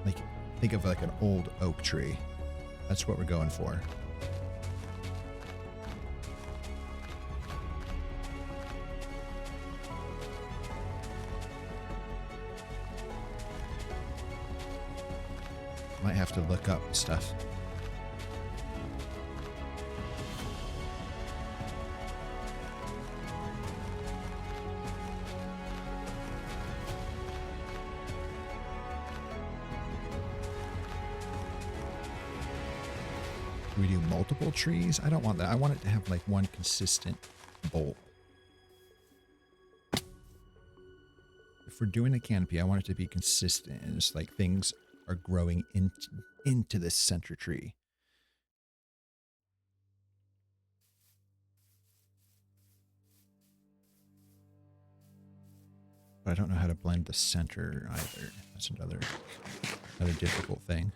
Like, think of like an old oak tree. That's what we're going for. Might have to look up stuff. we do multiple trees? I don't want that. I want it to have like one consistent bolt. If we're doing a canopy, I want it to be consistent. And it's like things are growing into this center tree. But I don't know how to blend the center either. That's another difficult thing.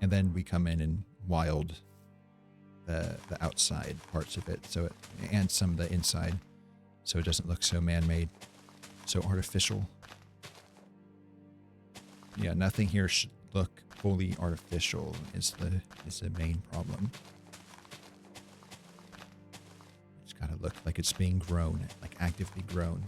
And then we come in and wild the outside parts of it, so and some of the inside, so it doesn't look so man-made, so artificial. Yeah, nothing here should look fully artificial. Is the main problem. It's got to look like it's being grown, like actively grown.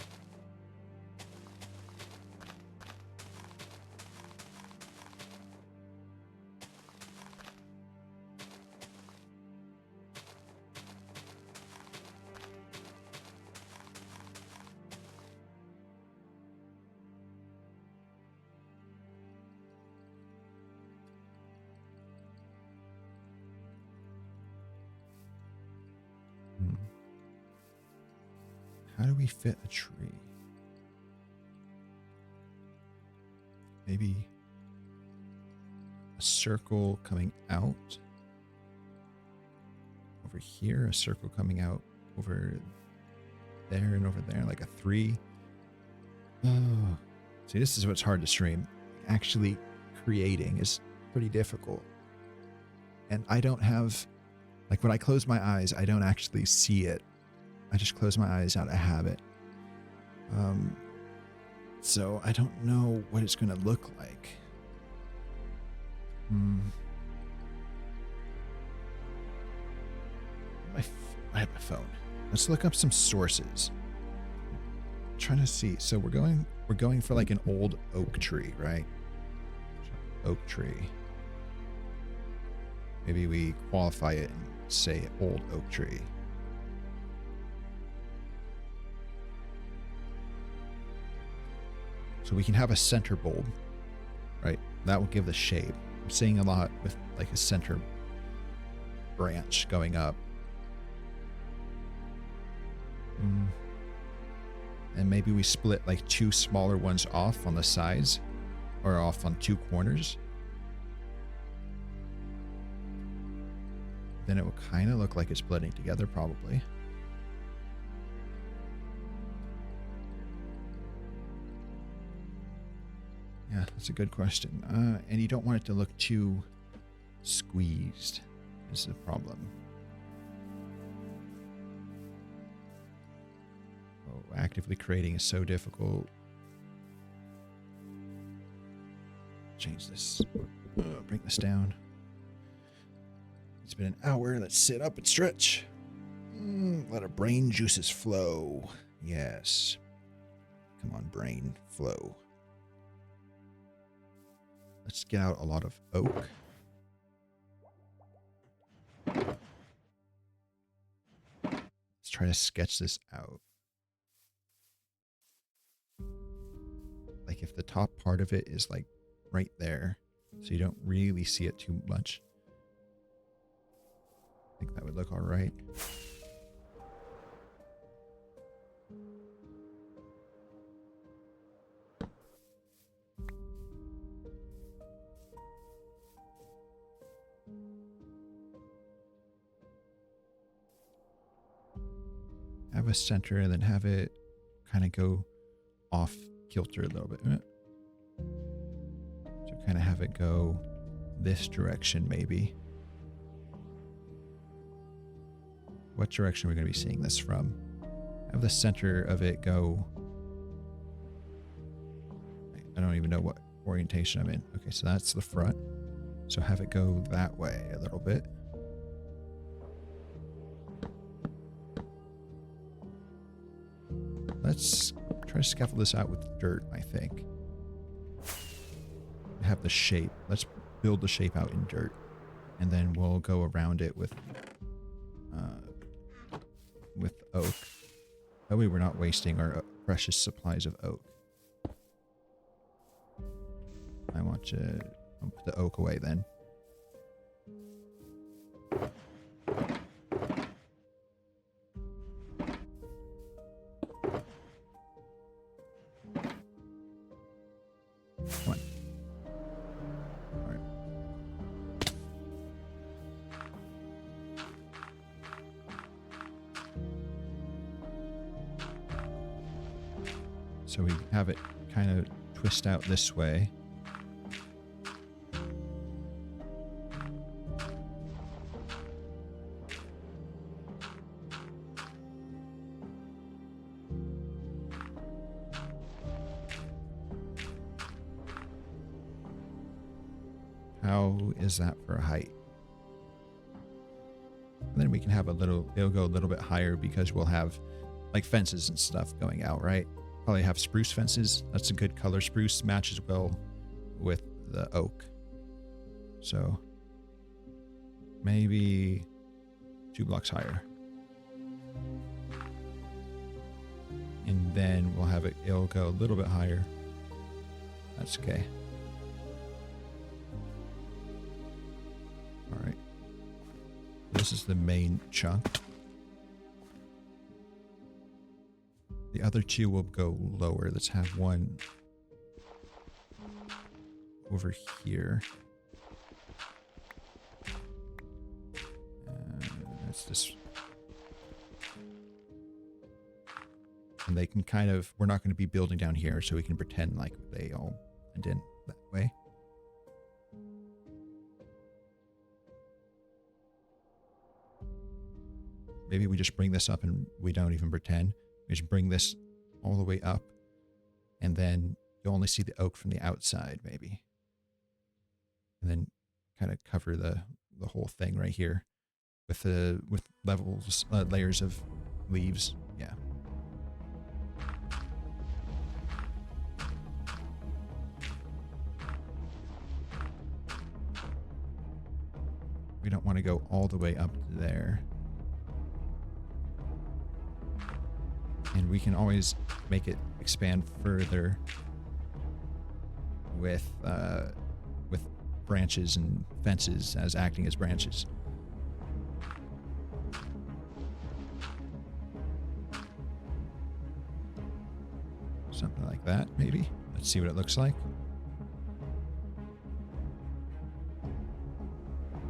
How do we fit a tree? Maybe a circle coming out over here, a circle coming out over there and over there, like a 3. Oh, see, this is what's hard to stream. Actually creating is pretty difficult. And I don't have, like when I close my eyes, I don't actually see it. I just close my eyes out of habit. So I don't know what it's going to look like. I have my phone. Let's look up some sources. I'm trying to see. So we're going for like an old oak tree, right? Oak tree. Maybe we qualify it and say old oak tree. So we can have a center bulb, right? That will give the shape. I'm seeing a lot with like a center branch going up. And maybe we split like 2 smaller ones off on the sides or off on 2 corners. Then it will kind of look like it's blending together probably. Yeah, that's a good question. And you don't want it to look too squeezed is the problem. Oh, actively creating is so difficult. Change this. Bring this down. It's been an hour. Let's sit up and stretch. Let our brain juices flow. Yes. Come on, brain, flow. Let's get out a lot of oak. Let's try to sketch this out. Like if the top part of it is like right there, so you don't really see it too much. I think that would look all right. Have a center and then have it kind of go off kilter a little bit. So kind of have it go this direction maybe. What direction are we going to be seeing this from? Have the center of it go. I don't even know what orientation I'm in. Okay, so that's the front. So have it go that way a little bit. Let's try to scaffold this out with dirt, I think. Have the shape. Let's build the shape out in dirt. And then we'll go around it with oak. That way we're not wasting our precious supplies of oak. I want to put the oak away then. Come on. All right. So we have it kind of twist out this way. How is that for a height? And then we can have it'll go a little bit higher because we'll have like fences and stuff going out, right? Probably have spruce fences. That's a good color. Spruce matches well with the oak. So maybe 2 blocks higher. And then we'll have it'll go a little bit higher. That's okay. All right. This is the main chunk. The other 2 will go lower. Let's have one over here. That's this. And they can kind of, we're not going to be building down here, so we can pretend like they all blend in that way. Maybe we just bring this up and we don't even pretend. We just bring this all the way up, and then you'll only see the oak from the outside, maybe. And then kind of cover the whole thing right here with levels, layers of leaves. Yeah. We don't want to go all the way up there. And we can always make it expand further with branches and fences as acting as branches. Something like that, maybe. Let's see what it looks like.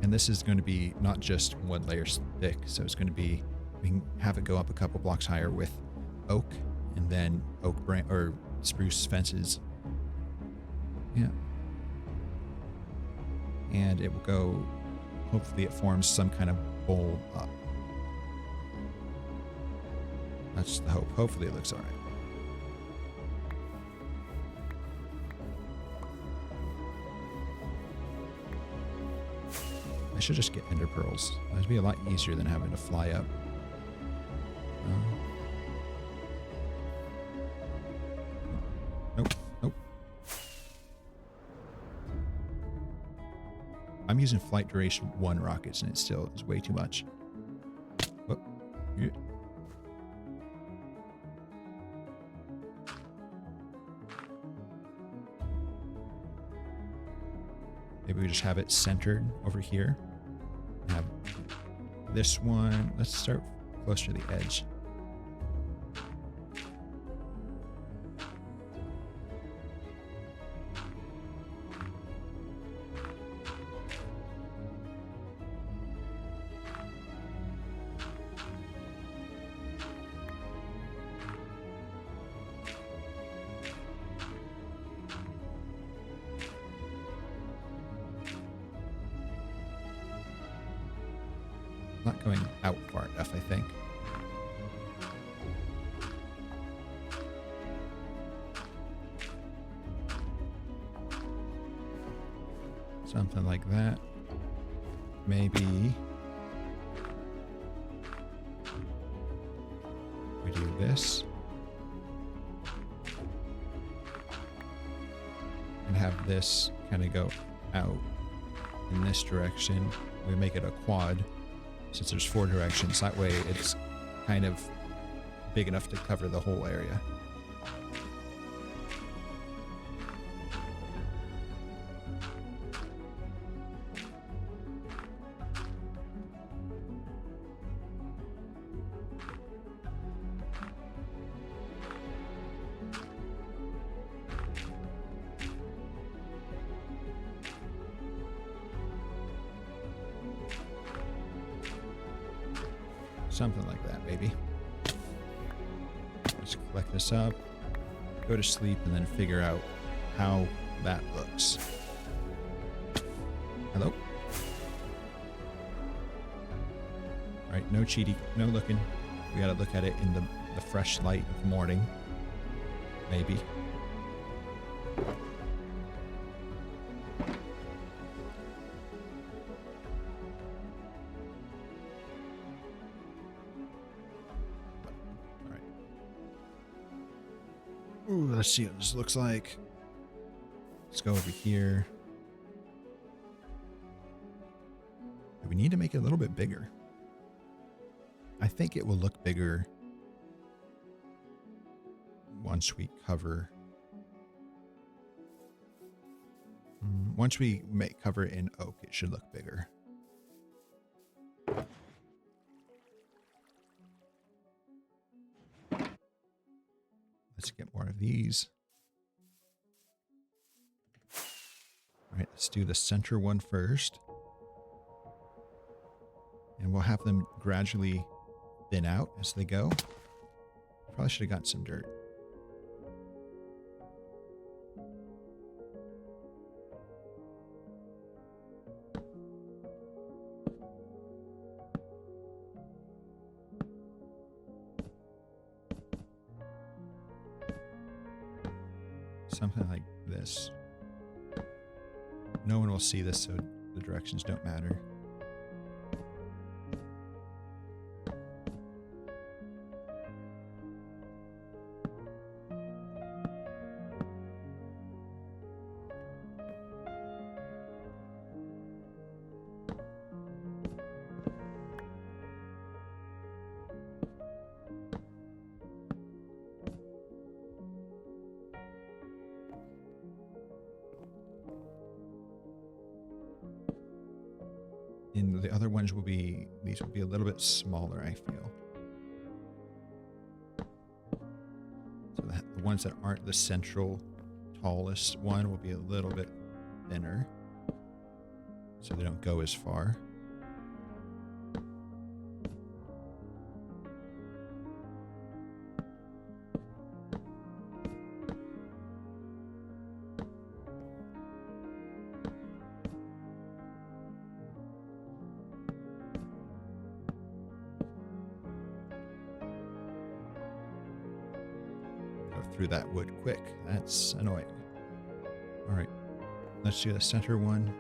And this is going to be not just 1 layer thick, so it's going to be, we can have it go up a couple blocks higher with oak, and then oak or spruce fences. Yeah. And it will go, hopefully it forms some kind of bowl up. That's the hope. Hopefully it looks all right. I should just get ender pearls. That'd be a lot easier than having to fly up. Nope. I'm using flight duration 1 rockets, and it still is way too much. Oh, yeah. Maybe we just have it centered over here. Have this one. Let's start closer to the edge. Not going out far enough, I think. Something like that. Maybe we do this and have this kind of go out in this direction. We make it a quad. Since there's 4 directions, that way it's kind of big enough to cover the whole area. Something like that, maybe. Let's collect this up, go to sleep, and then figure out how that looks. Hello? Alright, no cheating, no looking. We gotta look at it in the fresh light of morning. Maybe. Alright. Ooh, let's see what this looks like. Let's go over here. We need to make it a little bit bigger. I think it will look bigger once we cover. Once we cover it in oak, it should look bigger. Let's get more of these. All right, let's do the center one first. And we'll have them gradually thin out as they go. Probably should have gotten some dirt. Something like this. No one will see this, so the directions don't matter. And the other ones will be, these will be a little bit smaller, I feel. So the ones that aren't the central tallest one will be a little bit thinner, so they don't go as far. Through that wood quick. That's annoying. All right, let's do the center one.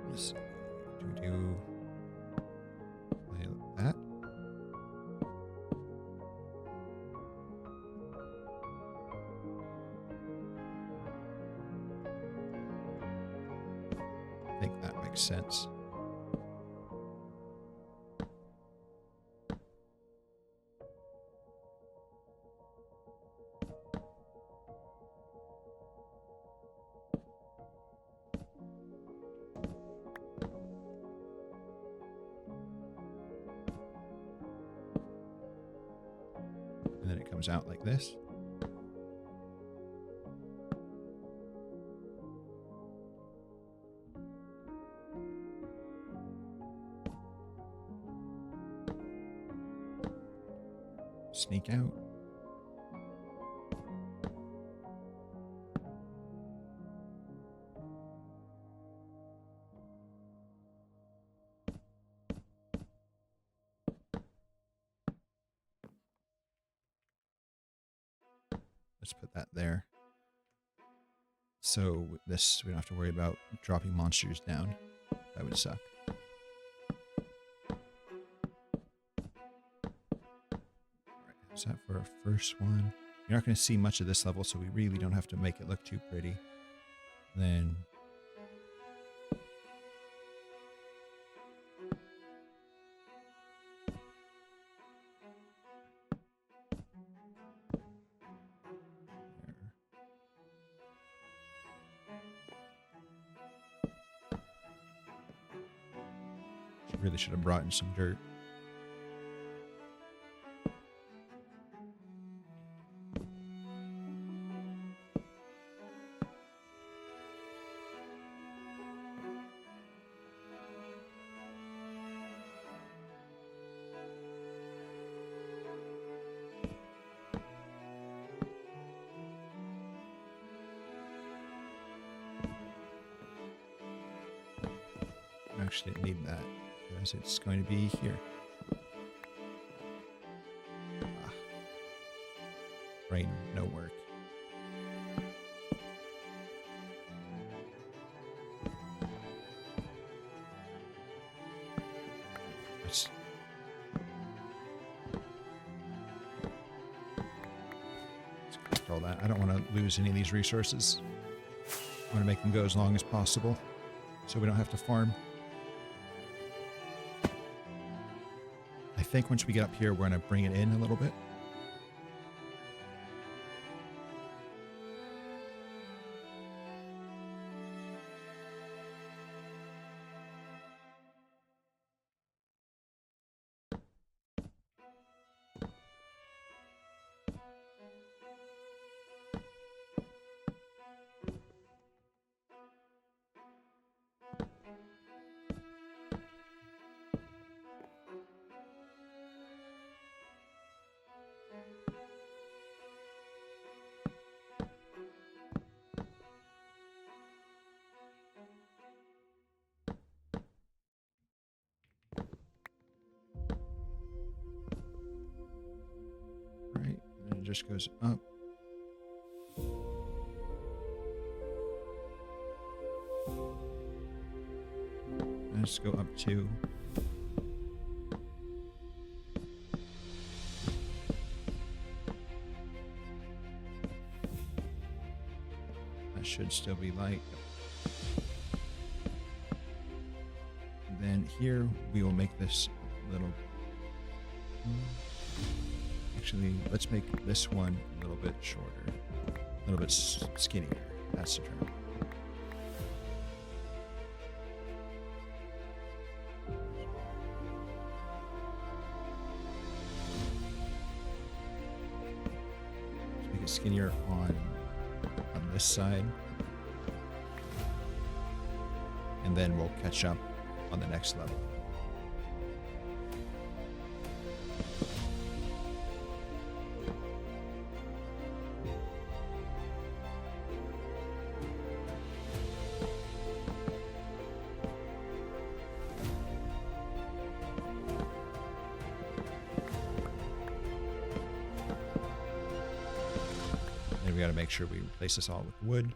Let's do like that. I think that makes sense. And then it comes out like this. Sneak out. Let's put that there. So this, we don't have to worry about dropping monsters down. That would suck. Alright, how's that for our first one? You're not going to see much of this level, so we really don't have to make it look too pretty. Then really should have brought in some dirt. actually didn't need that because it's going to be here. Ah. Brain, no work. Let's collect all that. I don't want to lose any of these resources. I want to make them go as long as possible so we don't have to farm. I think once we get up here, we're going to bring it in a little bit. Right, and it just goes up. Let's go up to that should still be light. And then here we will make this little. Actually, let's make this one a little bit shorter, a little bit skinnier. That's the term. Skinnier on this side, and then we'll catch up on the next level. We got to make sure we replace this all with wood.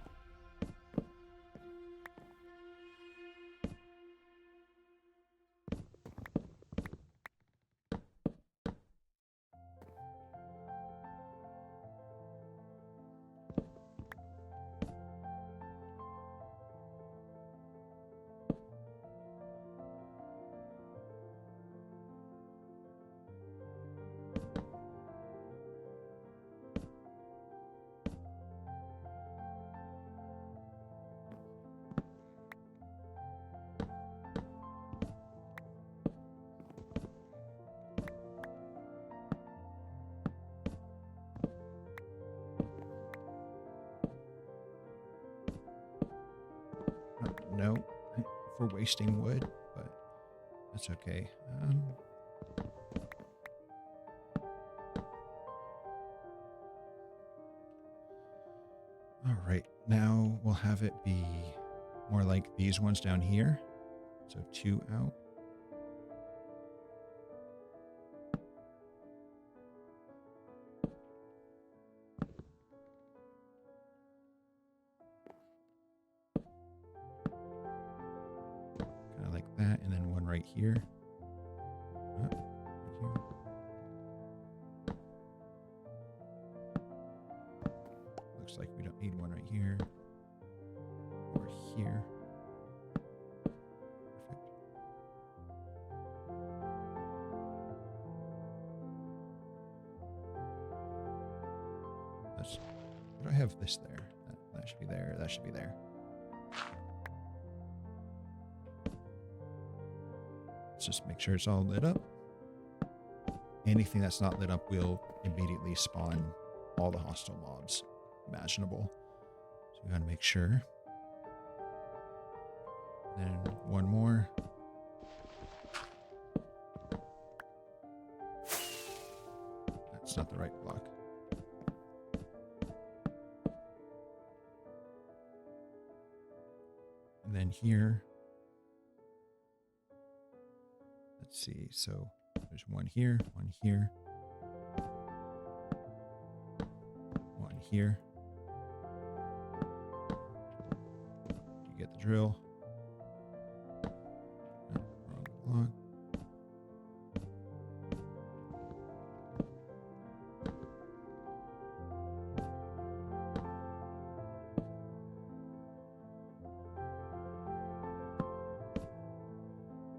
No, if we're wasting wood, but that's okay. All right, now we'll have it be more like these ones down here. So 2 out. Kind of like that, and then one right here. Right here. Looks like we don't need one right here or here. Perfect. That's, where do I have this there? That should be there. That should be there. Let's just make sure it's all lit up. Anything that's not lit up will immediately spawn all the hostile mobs imaginable. So we gotta make sure. Then one more. That's not the right block. And then here. Let's see. So there's one here, one here, one here. You get the drill. No, wrong block.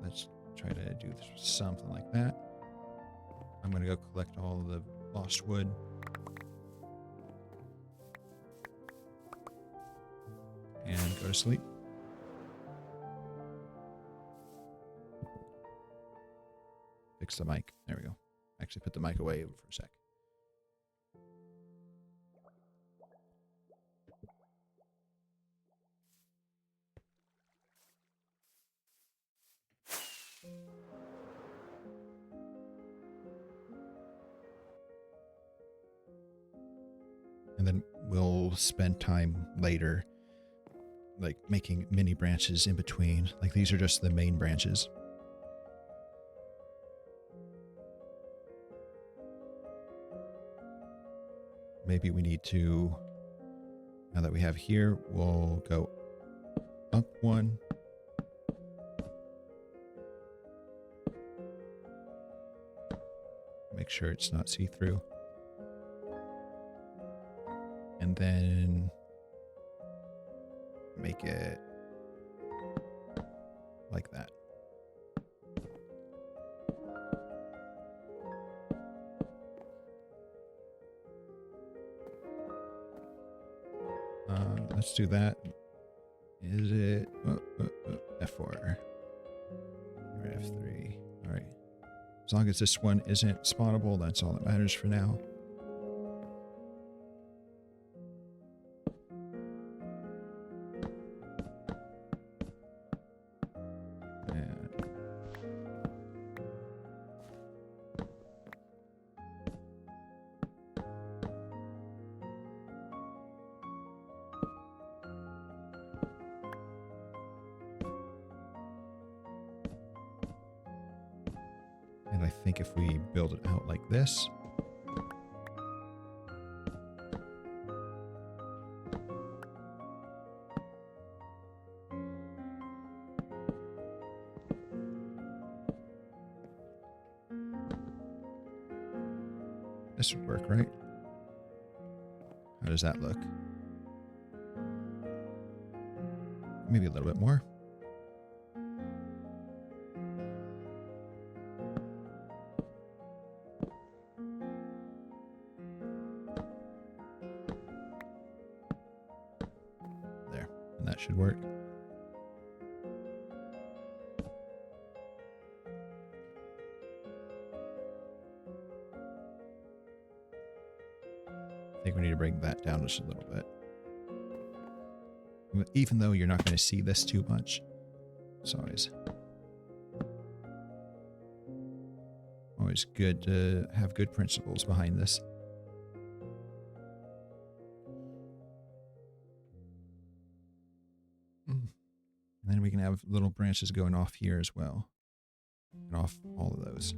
Let's try to do something like that. I'm going to go collect all of the lost wood. And go to sleep. Fix the mic. There we go. Actually put the mic away for a sec. And then we'll spend time later like making mini branches in between. Like these are just the main branches. Maybe we need to, now that we have here, we'll go up one. Make sure it's not see-through. And then make it like that. Let's do that. Is it F4 or F3? All right. As long as this one isn't spawnable, that's all that matters for now. And I think if we build it out like this, this would work, right? How does that look? Maybe a little bit more. That should work. I think we need to bring that down just a little bit. Even though you're not going to see this too much, it's always good to have good principles behind this. And then we can have little branches going off here as well. And off all of those.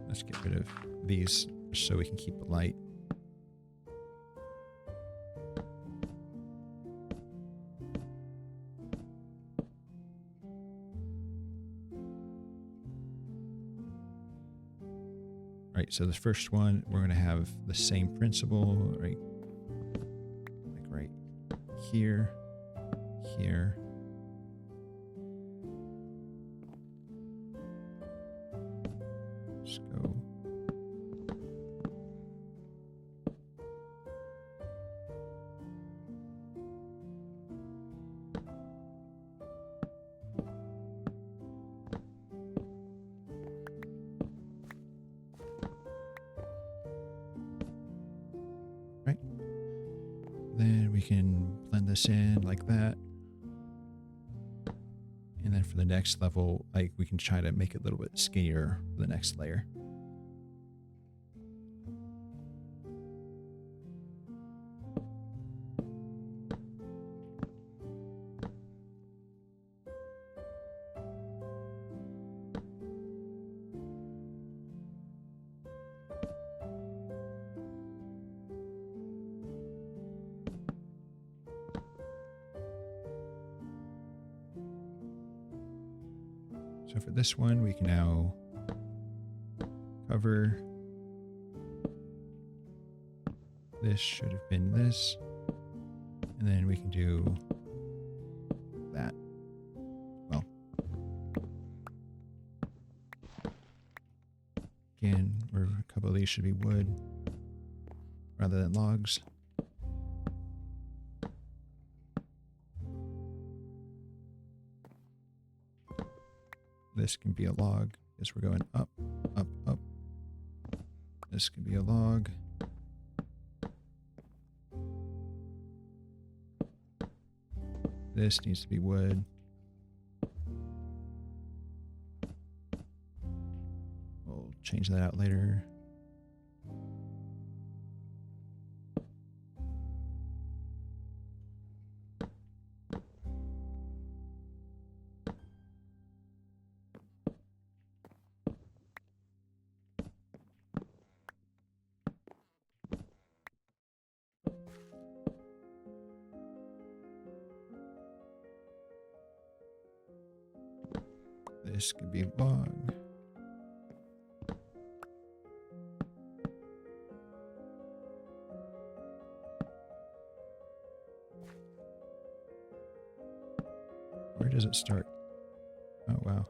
Let's get rid of these so we can keep it light. Right, so the first one, we're going to have the same principle, right? Like right here, here. Just go. Then we can blend this in like that. for the next level, like we can try to make it a little bit skinnier for the next layer. So for this one, we can now cover. This should have been this. And then we can do that. Well, again, a couple of these should be wood rather than logs. This can be a log as we're going up, up, up. This can be a log. This needs to be wood. We'll change that out later. This could be log. Where does it start? Oh, wow.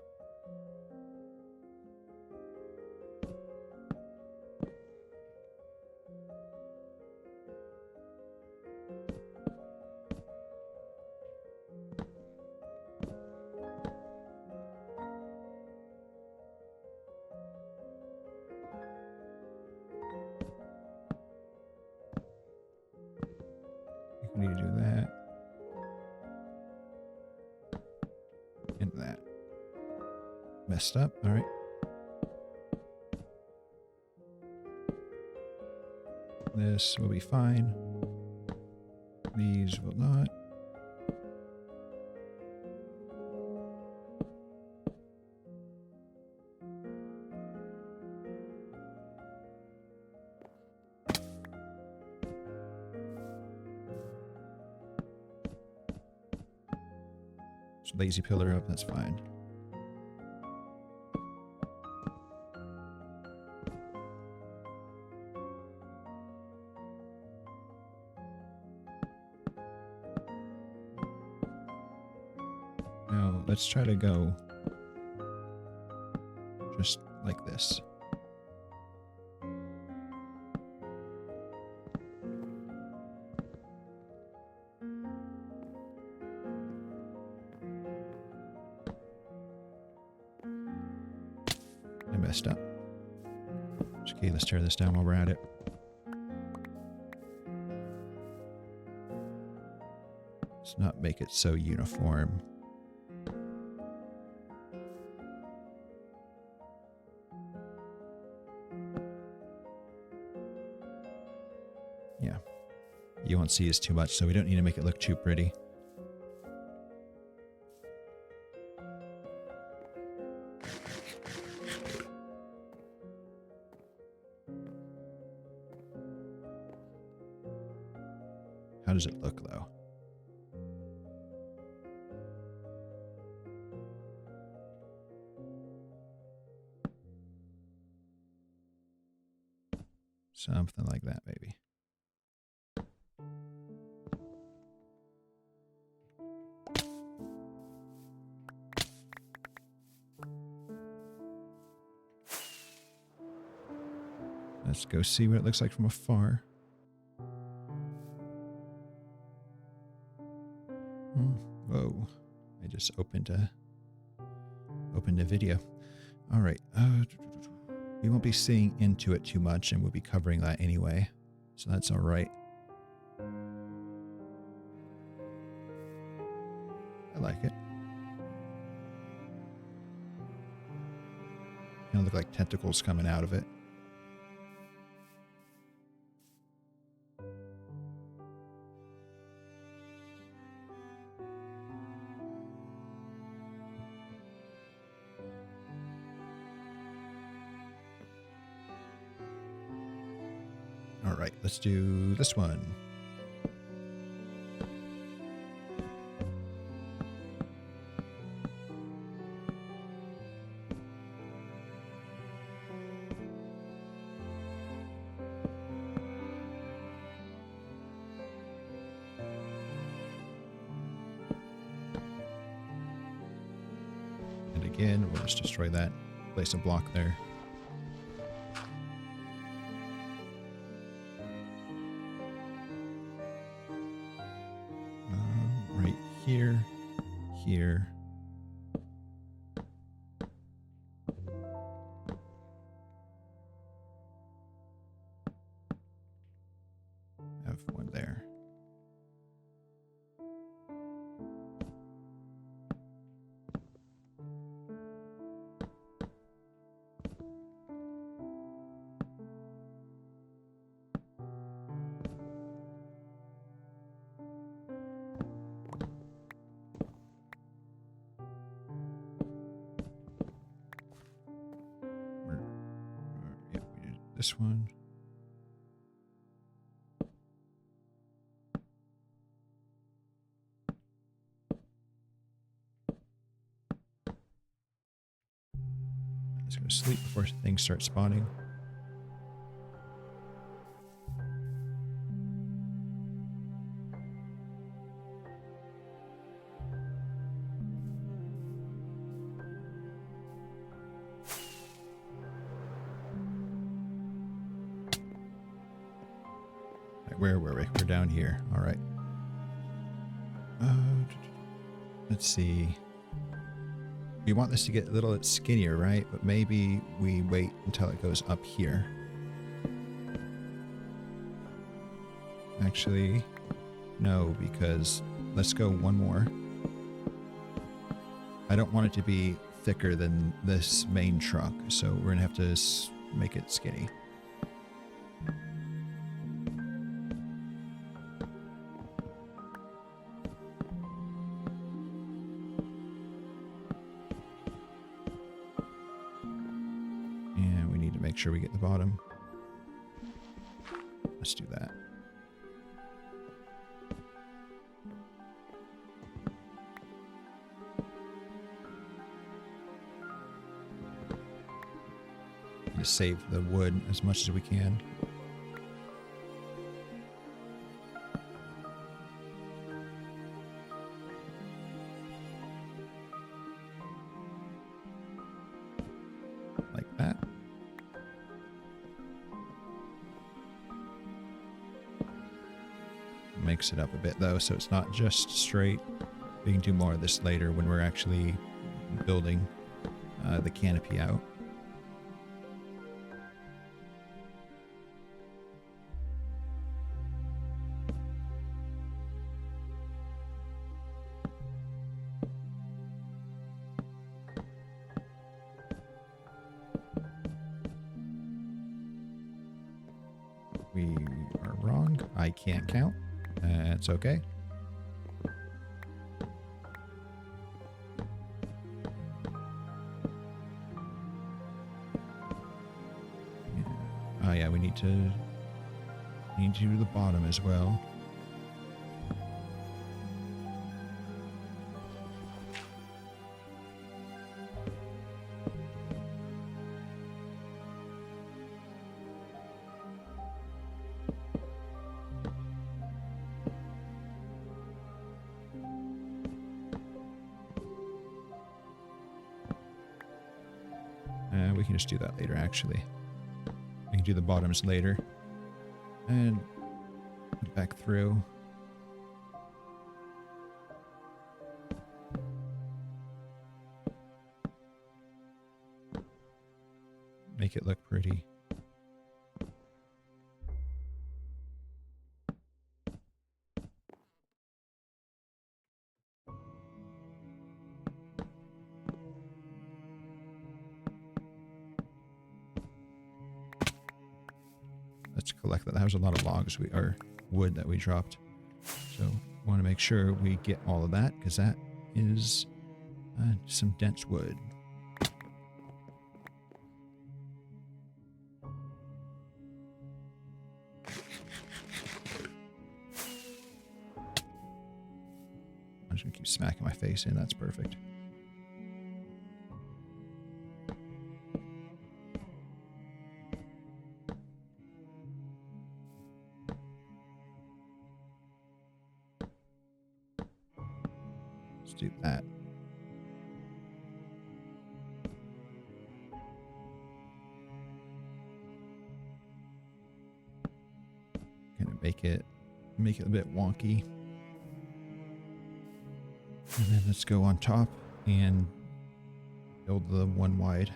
We need to do that. And that. Messed up. All right. This will be fine. These will not. Lazy pillar up, that's fine. Now let's try to go just like this. Messed up. Okay, let's tear this down while we're at it. Let's not make it so uniform. Yeah. You won't see us too much, so we don't need to make it look too pretty. How does it look, though? Something like that, maybe. Let's go see what it looks like from afar. Whoa, I just opened a video. All right, we won't be seeing into it too much, and we'll be covering that anyway, so that's all right. I like it. Kind of look like tentacles coming out of it. All right, let's do this one. And again, we'll just destroy that, place a block there. Right here, here. Have one there. Yep, we did this one. Let's go to sleep before things start spawning. Where were we? We're down here. All right. Let's see. We want this to get a little skinnier, right? But maybe we wait until it goes up here. Actually, no, because let's go one more. I don't want it to be thicker than this main truck, so we're gonna have to make it skinny. Make sure we get the bottom. Let's do that. Just save the wood as much as we can. Like that. Mix it up a bit though, so it's not just straight. We can do more of this later when we're actually building the canopy out. We are wrong. I can't count. It's okay. Yeah. Oh yeah, we need to do the bottom as well. We can just do that later, actually. We can do the bottoms later. And back through. Make it look pretty. let's collect that. That was a lot of logs or wood that we dropped. So want to make sure we get all of that because that is some dense wood. I'm just gonna keep smacking my face in. That's perfect. Let's do that. Gonna make it a bit wonky. And then let's go on top and build the one wide.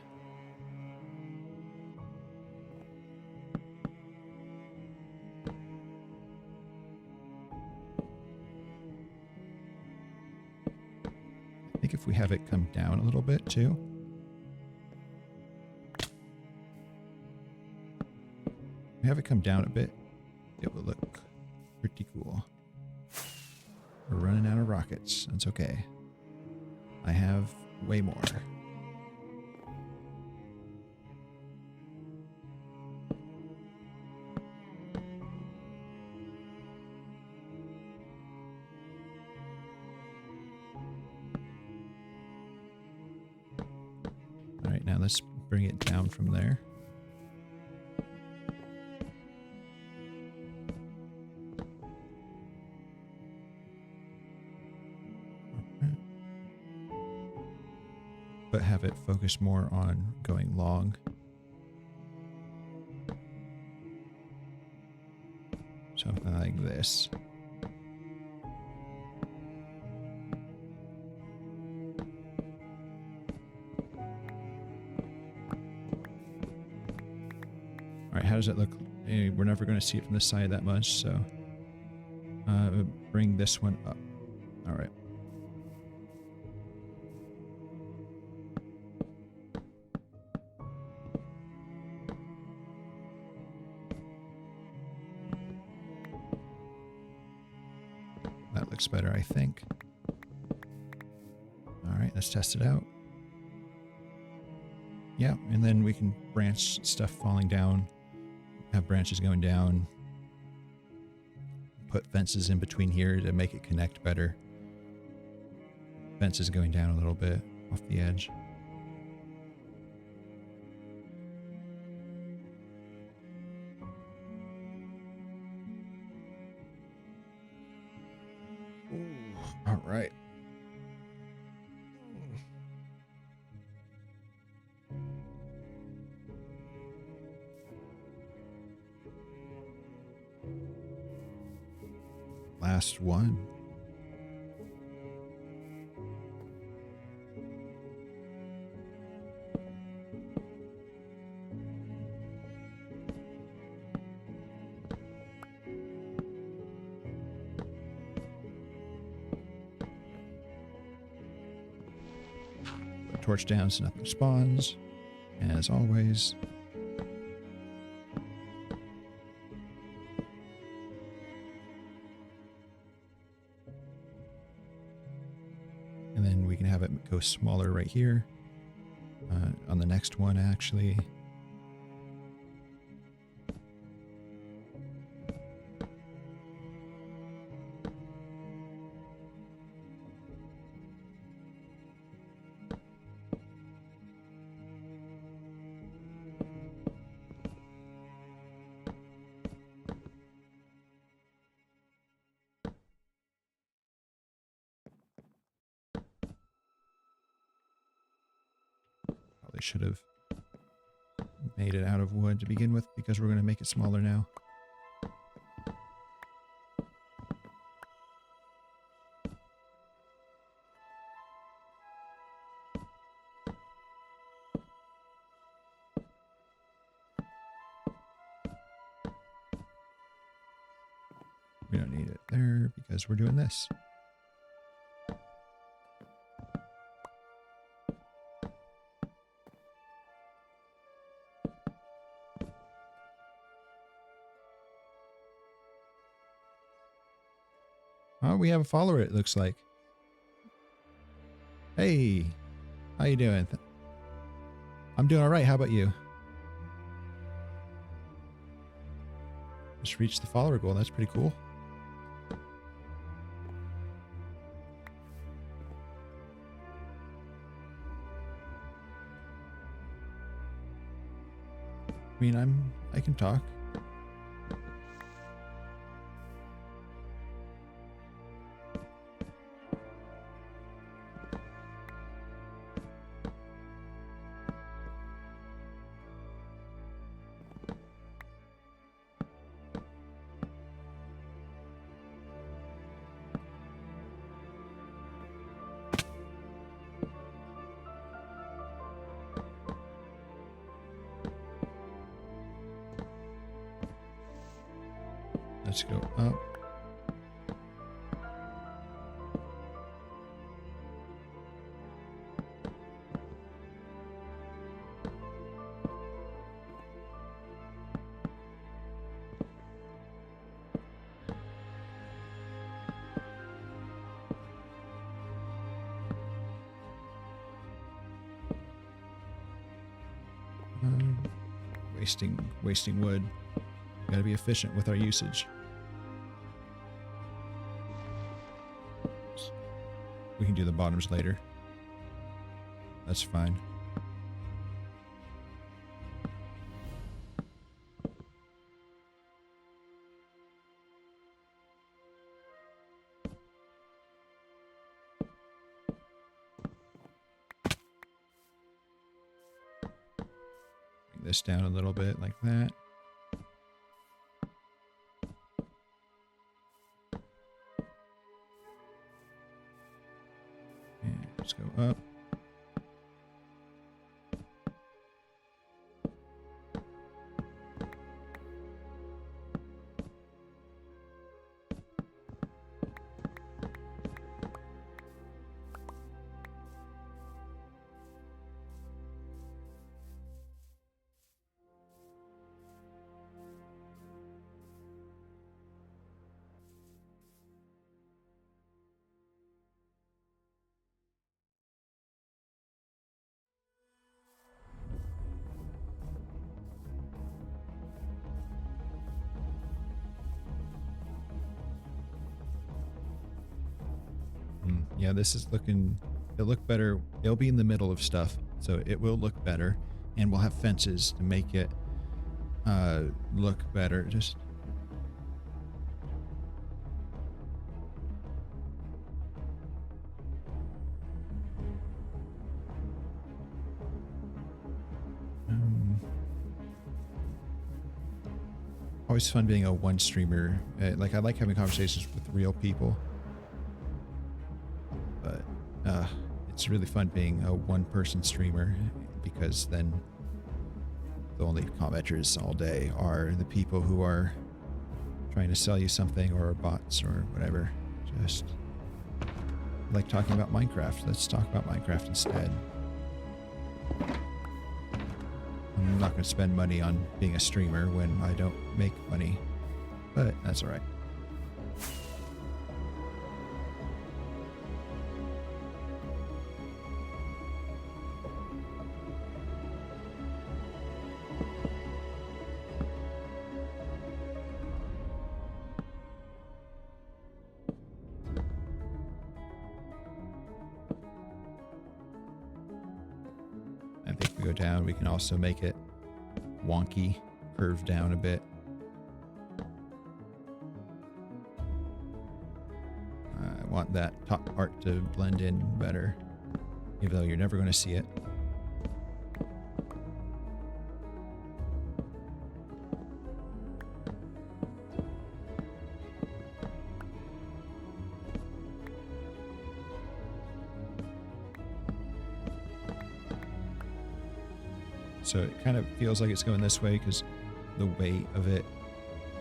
I think if we have it come down a little bit too. If we have it come down a bit, it will look pretty cool. We're running out of rockets. That's okay. I have way more. All right, now let's bring it down from there. But have it focus more on going long. Something like this. All right, how does it look? We're never going to see it from this side that much, so bring this one up. All right. That looks better, I think. All right, let's test it out. Yeah, and then we can branch stuff falling down, have branches going down, put fences in between here to make it connect better. Fences going down a little bit off the edge. All right. Last one. Torch down so nothing spawns, as always. And then we can have it go smaller right here. On the next one, actually. Probably should have made it out of wood to begin with because we're going to make it smaller now. We don't need it there because we're doing this. Oh, we have a follower, it looks like. Hey, how you doing? I'm doing all right. How about you? Just reached the follower goal. That's pretty cool. I mean, I can talk. Let's go up. Wasting wood. Gotta be efficient with our usage. We can do the bottoms later. That's fine. Bring this down a little bit like that. And let's go up. Yeah, this is looking, it'll look better. It'll be in the middle of stuff, so it will look better. And we'll have fences to make it look better. Just always fun being a one streamer. Like I like having conversations with real people. It's really fun being a one-person streamer because then the only commenters all day are the people who are trying to sell you something or bots or whatever. Just like talking about Minecraft. Let's talk about Minecraft instead. I'm not going to spend money on being a streamer when I don't make money, but that's all right. Down, we can also make it wonky, curve down a bit. I want that top part to blend in better, even though you're never going to see it. So it kind of feels like it's going this way because the weight of it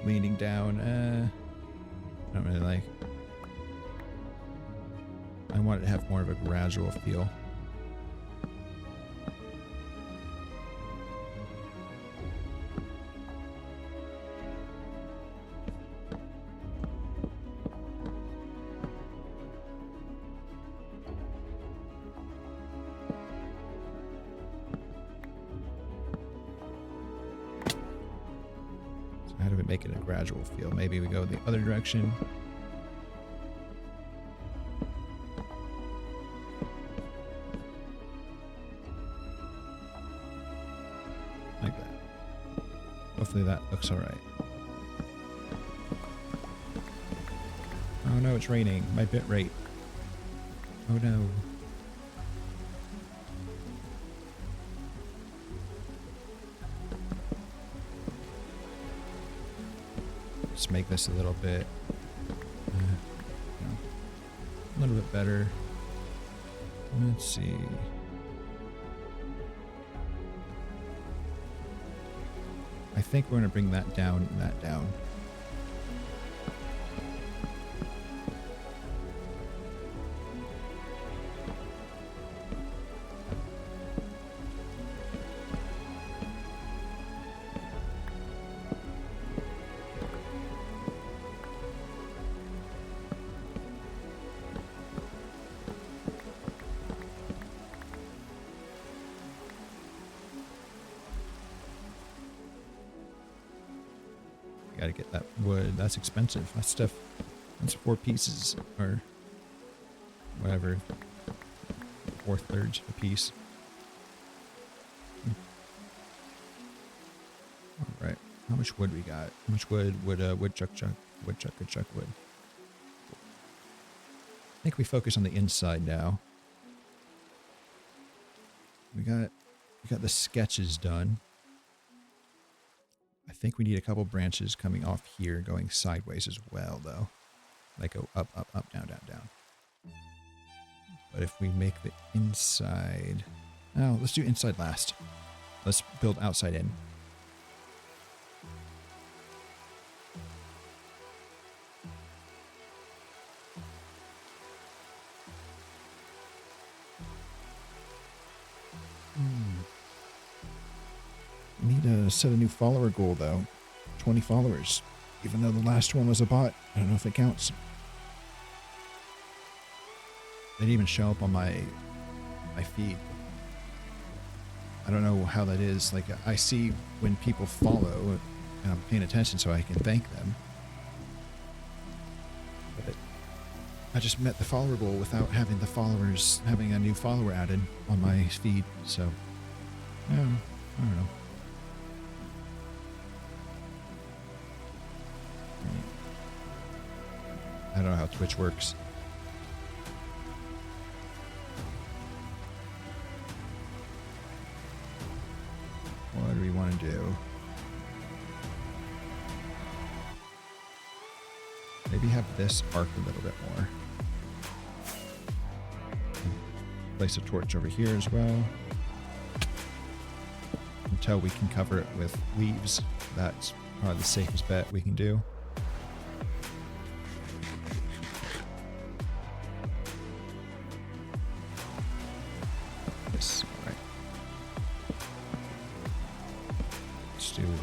leaning down, I don't really like. I want it to have more of a gradual feel. make it a gradual feel. Maybe we go the other direction. Like that. Hopefully that looks alright. Oh no, it's raining. My bit rate. Oh no. Let's make this a little bit, a little bit better. Let's see. I think we're going to bring that down and that down. Gotta get that wood. That's expensive. That stuff, that's 4 pieces or whatever. 4/3 a piece. All right. How much wood we got? How much wood would woodchuck chuck wood? I think we focus on the inside now. We got the sketches done. I think we need a couple branches coming off here going sideways as well, though. Like go up, up, up, down, down, down. But if we make the inside... Oh, let's do inside last. Let's build outside in. Need to set a new follower goal though. 20 followers. Even though the last one was a bot. I don't know if it counts. They didn't even show up on my feed. I don't know how that is. Like I see when people follow and I'm paying attention so I can thank them. But I just met the follower goal without having the followers, having a new follower added on my feed. So, yeah, I don't know. I don't know how Twitch works. What do we want to do? Maybe have this arc a little bit more. Place a torch over here as well. Until we can cover it with leaves. That's probably the safest bet we can do.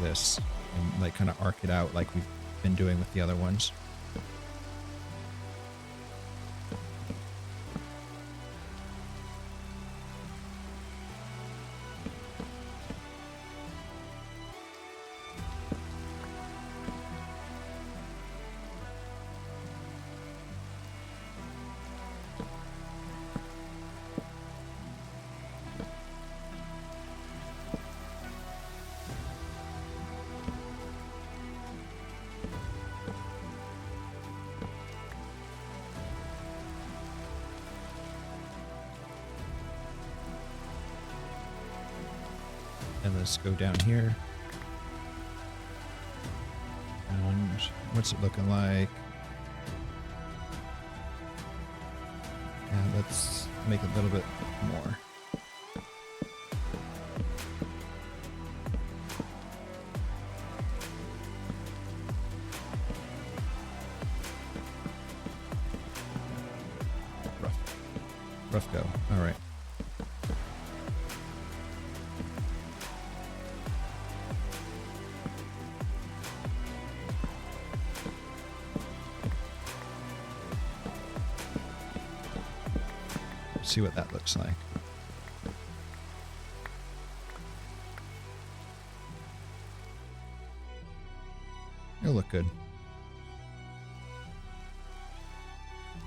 This and like kind of arc it out like we've been doing with the other ones. And let's go down here. And what's it looking like? And let's make it a little bit more. Rough go. All right. See what that looks like. good.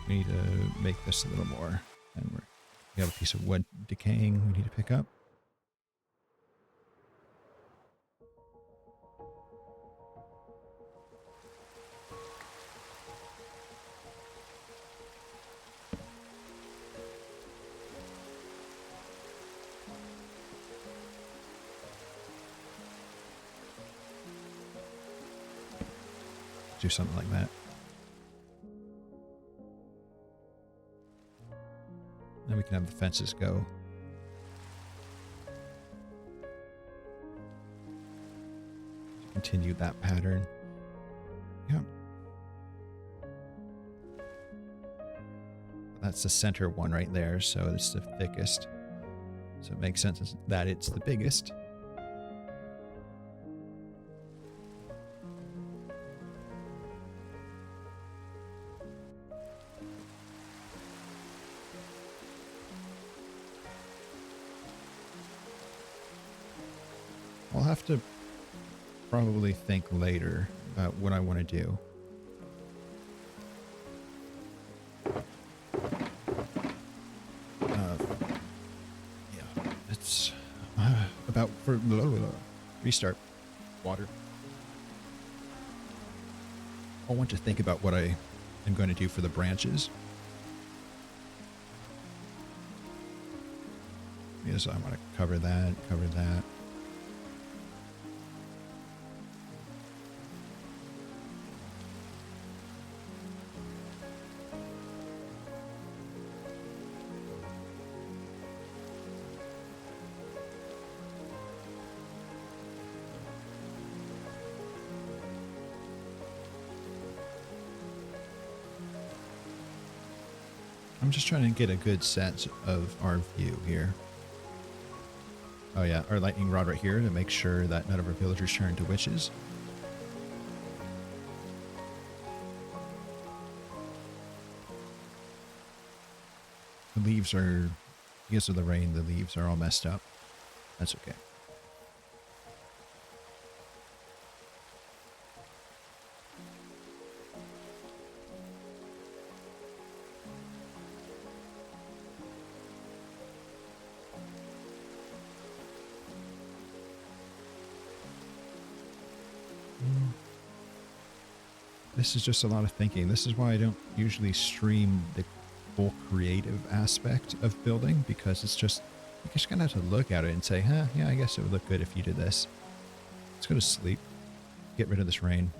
We need to make this a little more. And we have a piece of wood decaying we need to pick up. Do something like that. Then we can have the fences go. Continue that pattern. Yeah. That's the center one right there, so it's the thickest. So it makes sense that it's the biggest. I'll have to probably think later about what I want to do. Yeah, it's about for restart water. I want to think about what I am going to do for the branches. Yes, I want to cover that, cover that. I'm just trying to get a good sense of our view here. Oh yeah, our lightning rod right here to make sure that none of our villagers turn into witches. The leaves are, because of the rain, the leaves are all messed up. That's okay. This is just a lot of thinking. This is why I don't usually stream the full creative aspect of building, because it's just, you just kind of have to look at it and say, huh, yeah, I guess it would look good if you did this. Let's go to sleep. Get rid of this rain.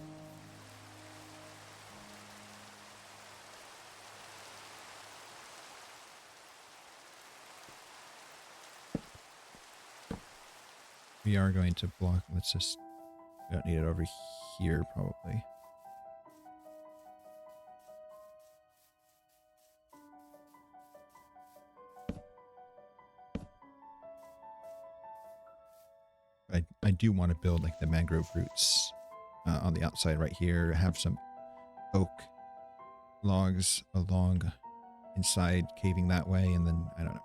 We are going to block, let's just, we don't need it over here probably. I do want to build like the mangrove roots on the outside right here. Have some oak logs along inside, caving that way, and then, I don't know,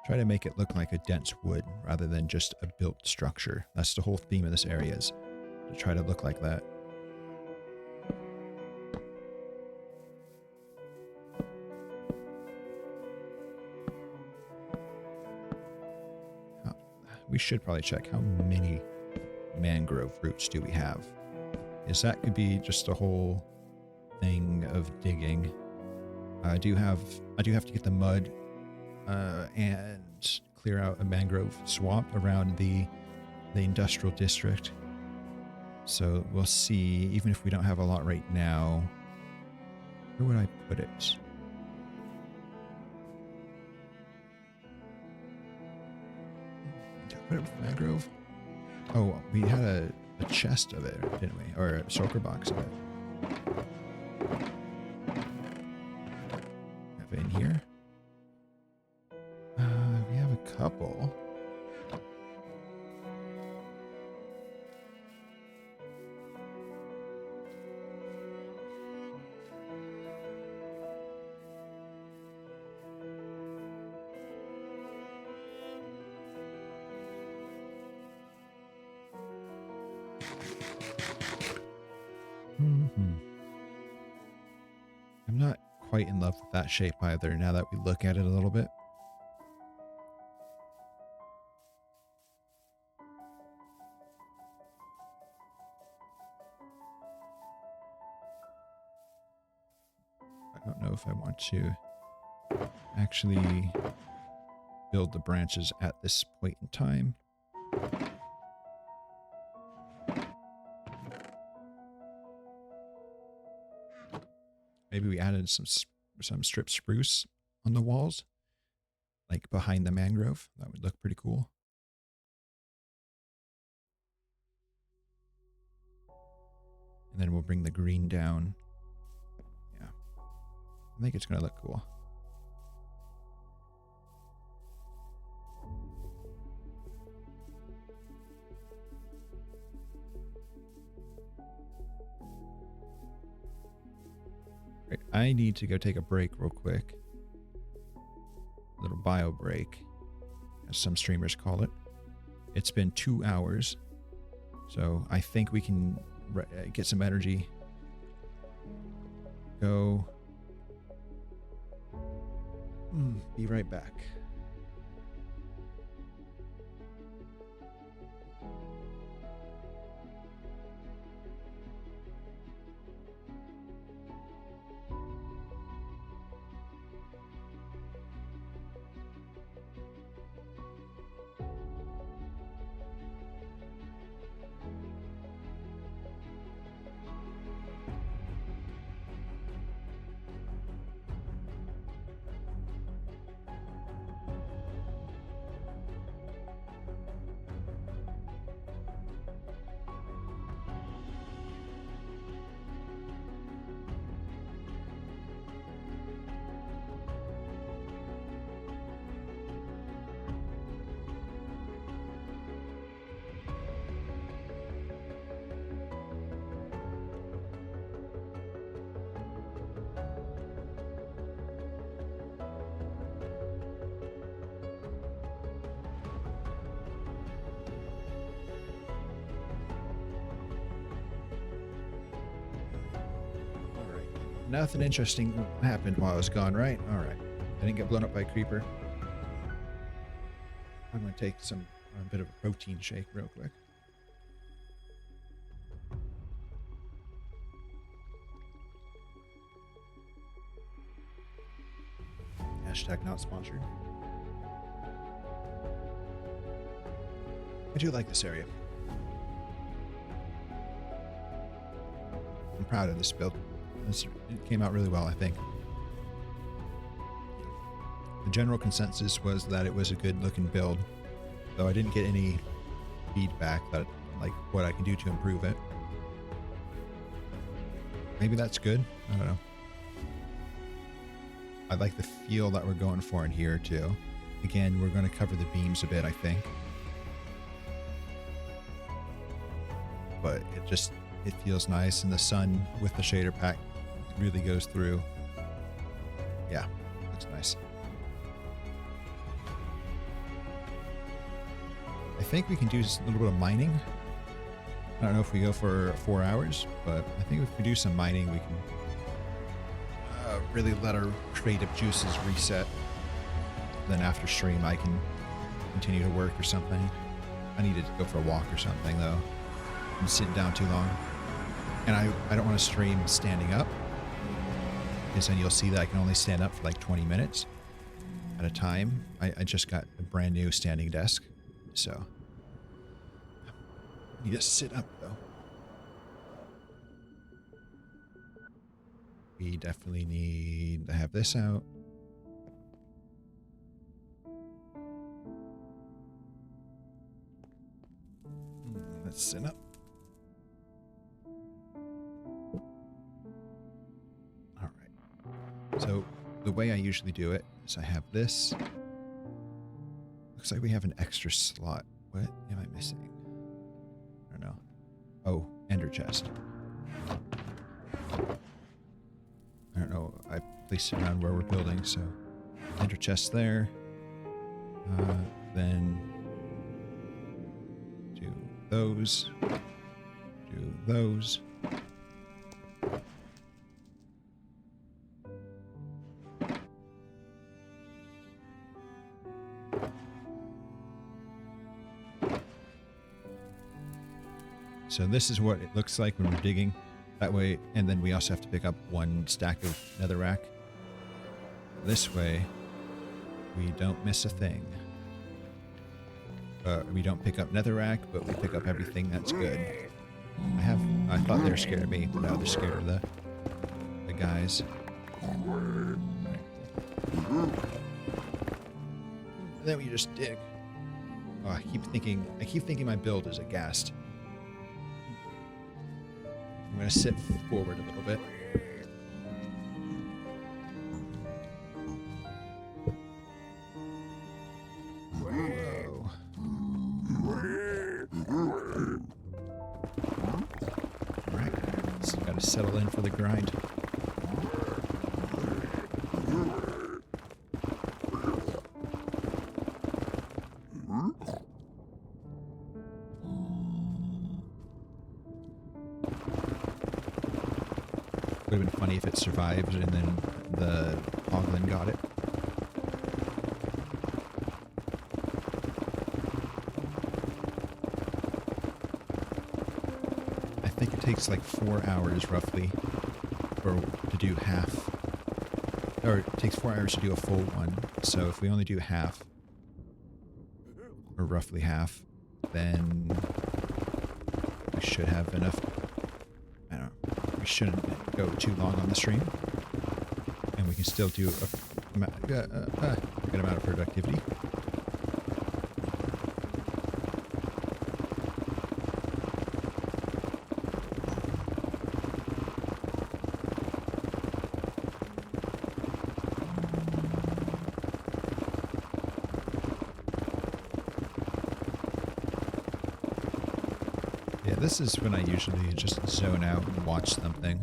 try to make it look like a dense wood rather than just a built structure. That's the whole theme of this area, is to try to look like that. We should probably check how many mangrove roots do we have. Is that could be just a whole thing of digging. I do have to get the mud and clear out a mangrove swamp around the industrial district. So we'll see. Even if we don't have a lot right now, where would I put it? Put it with mangrove. Oh, we had a chest of it, didn't we? Or a shulker box of it. Have it in here? We have a couple. I'm not quite in love with that shape either now that we look at it a little bit. I don't know if I want to actually build the branches at this point in time. Maybe we added some strip spruce on the walls, like behind the mangrove. That would look pretty cool. And then we'll bring the green down. Yeah, I think it's going to look cool. Right, I need to go take a break real quick. A little bio break, as some streamers call it. It's been 2 hours, so I think we can get some energy. Go. Be right back. Nothing interesting happened while I was gone, right? All right. I didn't get blown up by a creeper. I'm going to take a bit of a protein shake real quick. Hashtag not sponsored. I do like this area. I'm proud of this build. It came out really well, I think. The general consensus was that it was a good looking build, though I didn't get any feedback that like what I can do to improve it. Maybe that's good. I don't know. I like the feel that we're going for in here too. Again, we're going to cover the beams a bit, I think. But it feels nice, and the sun with the shader pack really goes through. Yeah, looks nice. I think we can do just a little bit of mining. I don't know if we go for 4 hours, but I think if we do some mining, we can really let our creative juices reset. Then after stream, I can continue to work or something. I needed to go for a walk or something, though. I'm sitting down too long. And I don't want to stream standing up, because then you'll see that I can only stand up for like 20 minutes at a time. I just got a brand new standing desk, so I need to sit up though. We definitely need to have this out. Let's sit up. All right. So the way I usually do it is I have this. Looks like we have an extra slot. What am I missing? I don't know. Oh, ender chest. I don't know. I placed it around where we're building, so ender chest there. Then do those. Do those. So this is what it looks like when we're digging that way. And then we also have to pick up 1 stack of netherrack. This way, we don't miss a thing. We don't pick up netherrack, but we pick up everything that's good. I thought they were scared of me, but now they're scared of the guys. Right. And then we just dig. Oh, I keep thinking my build is a ghast. I'm gonna sit forward a little bit. Whoa. Alright, just gotta settle in for the grind. Would have been funny if it survived and then the hoglin got it. I think it takes like 4 hours roughly to do half. Or it takes 4 hours to do a full one. So if we only do half, or roughly half, then we should have enough. I don't know. We shouldn't go too long on the stream, and we can still do a good amount of productivity. Yeah, this is when I usually just zone out and watch something.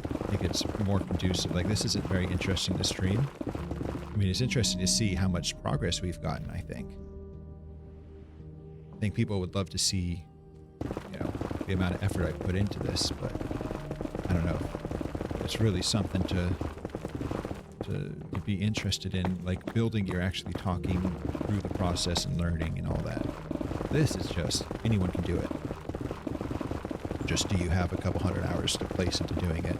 I think it's more conducive. Like, this isn't very interesting to stream. I mean, it's interesting to see how much progress we've gotten, I think. I think people would love to see, you know, the amount of effort I put into this, but I don't know. It's really something to be interested in. Like, building, you're actually talking through the process and learning and all that. This is just, anyone can do it. Just do you have a couple hundred hours to place into doing it?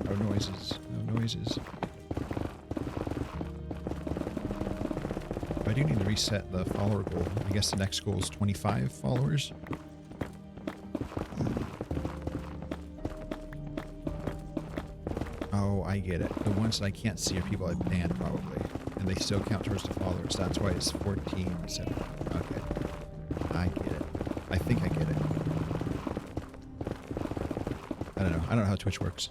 No noises. I do need to reset the follower goal. I guess the next goal is 25 followers. Oh, I get it. The ones that I can't see are people I've banned probably. And they still count towards the followers. That's why it's 14 instead of... Okay. I get it. I think I get it. I don't know. I don't know how Twitch works.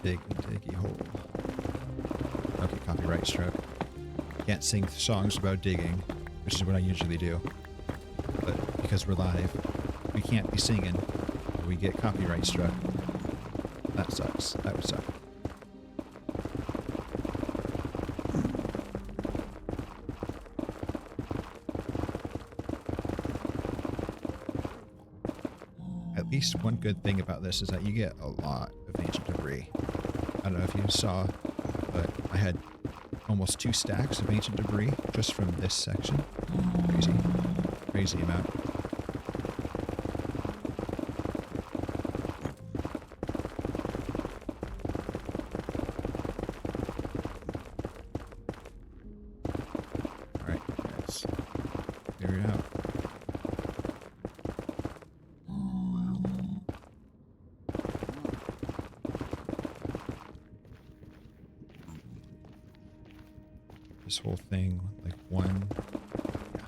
Diggy hole. Okay, copyright struck. Can't sing songs about digging, which is what I usually do. But because we're live, we can't be singing, or we get copyright struck. That sucks. That would suck. At least one good thing about this is that you get a lot of ancient debris. I don't know if you saw, but I had almost 2 stacks of ancient debris just from this section. Crazy. Crazy amount. Alright, let's figure it out. This whole thing, like one, yeah.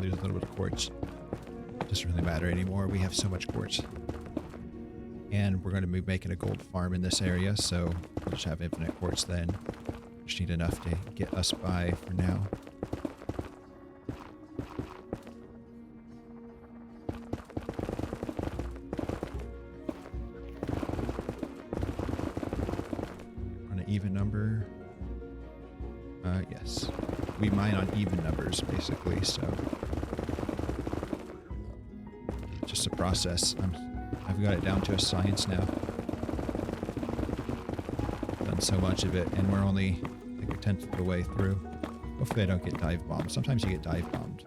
lose a little bit of quartz. It doesn't really matter anymore. We have so much quartz. And we're going to be making a gold farm in this area, so we'll just have infinite quartz then. Just need enough to get us by for now. On an even number. Yes. We mine on even numbers, basically, so just a process. I've got it down to a science now. Done so much of it, and we're only like a tenth of the way through. Hopefully I don't get dive bombed. Sometimes you get dive bombed,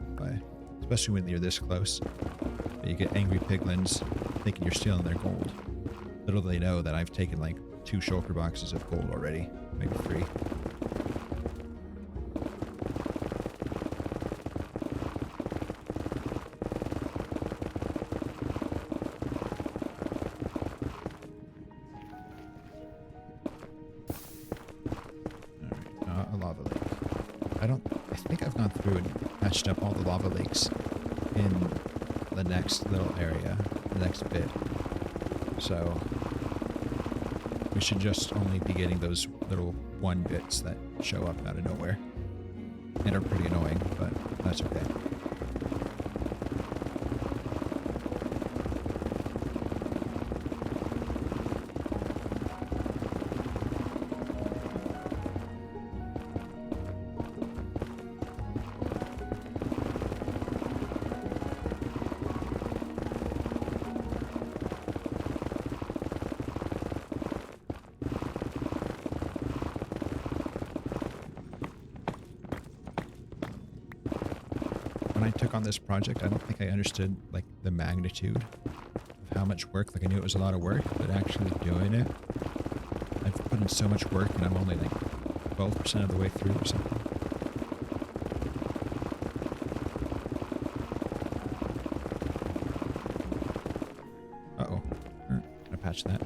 especially when you're this close. But you get angry piglins thinking you're stealing their gold. Little do they know that I've taken like 2 shulker boxes of gold already, maybe 3. I think I've gone through and patched up all the lava lakes in the next little area, the next bit. So we should just only be getting those little 1 bits that show up out of nowhere and are pretty annoying, but that's okay. When I took on this project, I don't think I understood like the magnitude of how much work. Like I knew it was a lot of work, but actually doing it, I've put in so much work and I'm only like 12% of the way through or something. Uh-oh. I patched that.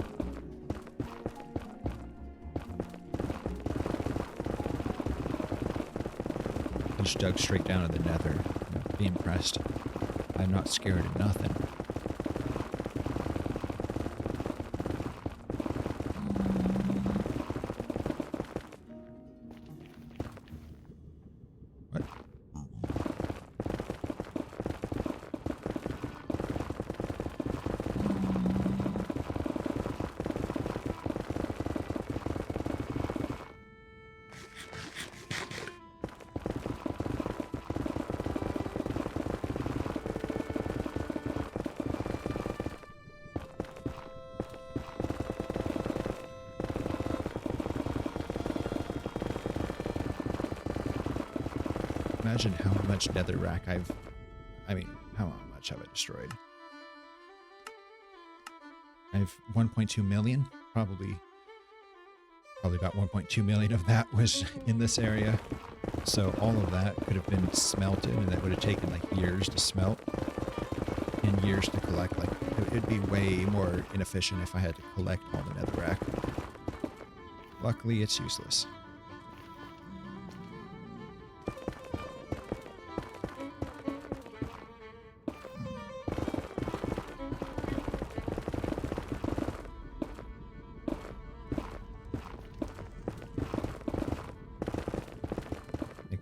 I just dug straight down to the nether. Be impressed. I'm not scared of nothing. What? Imagine how much netherrack how much have I destroyed? I have 1.2 million, probably about 1.2 million of that was in this area. So all of that could have been smelted, and that would have taken like years to smelt and years to collect. Like it'd be way more inefficient if I had to collect all the netherrack. Luckily, it's useless.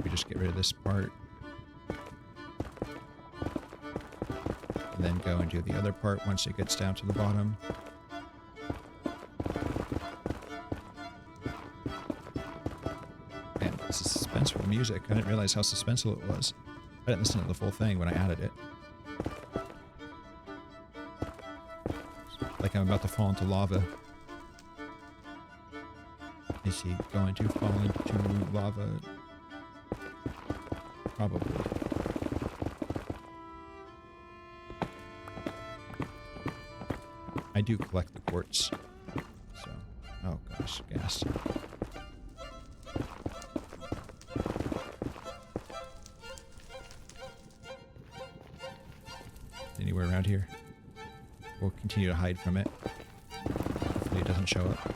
Just get rid of this part and then go and do the other part once it gets down to the bottom. Man, this is suspenseful music. I didn't realize how suspenseful it was. I didn't listen to the full thing when I added it. Like I'm about to fall into lava. Is he going to fall into lava? Probably. I do collect the quartz. So, oh gosh, gas. Anywhere around here? We'll continue to hide from it. Hopefully it doesn't show up.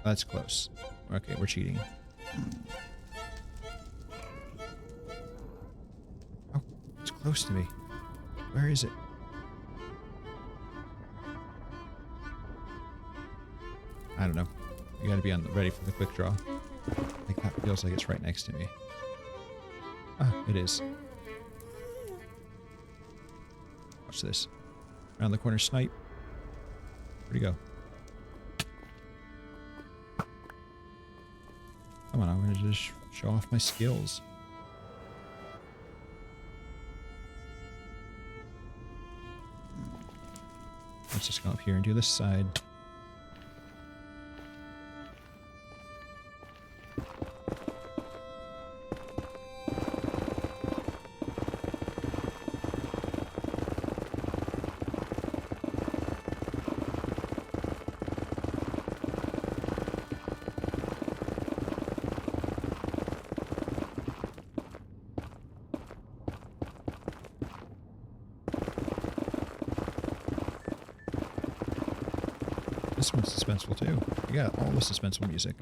That's close. Okay, we're cheating. Oh, it's close to me. Where is it? I don't know. You gotta be ready for the quick draw. Like that feels like it's right next to me. Ah, it is. Watch this. Around the corner snipe. Where'd he go? Come on, I'm gonna just show off my skills. Let's just go up here and do this side. This one's suspenseful too. You got all the suspenseful music.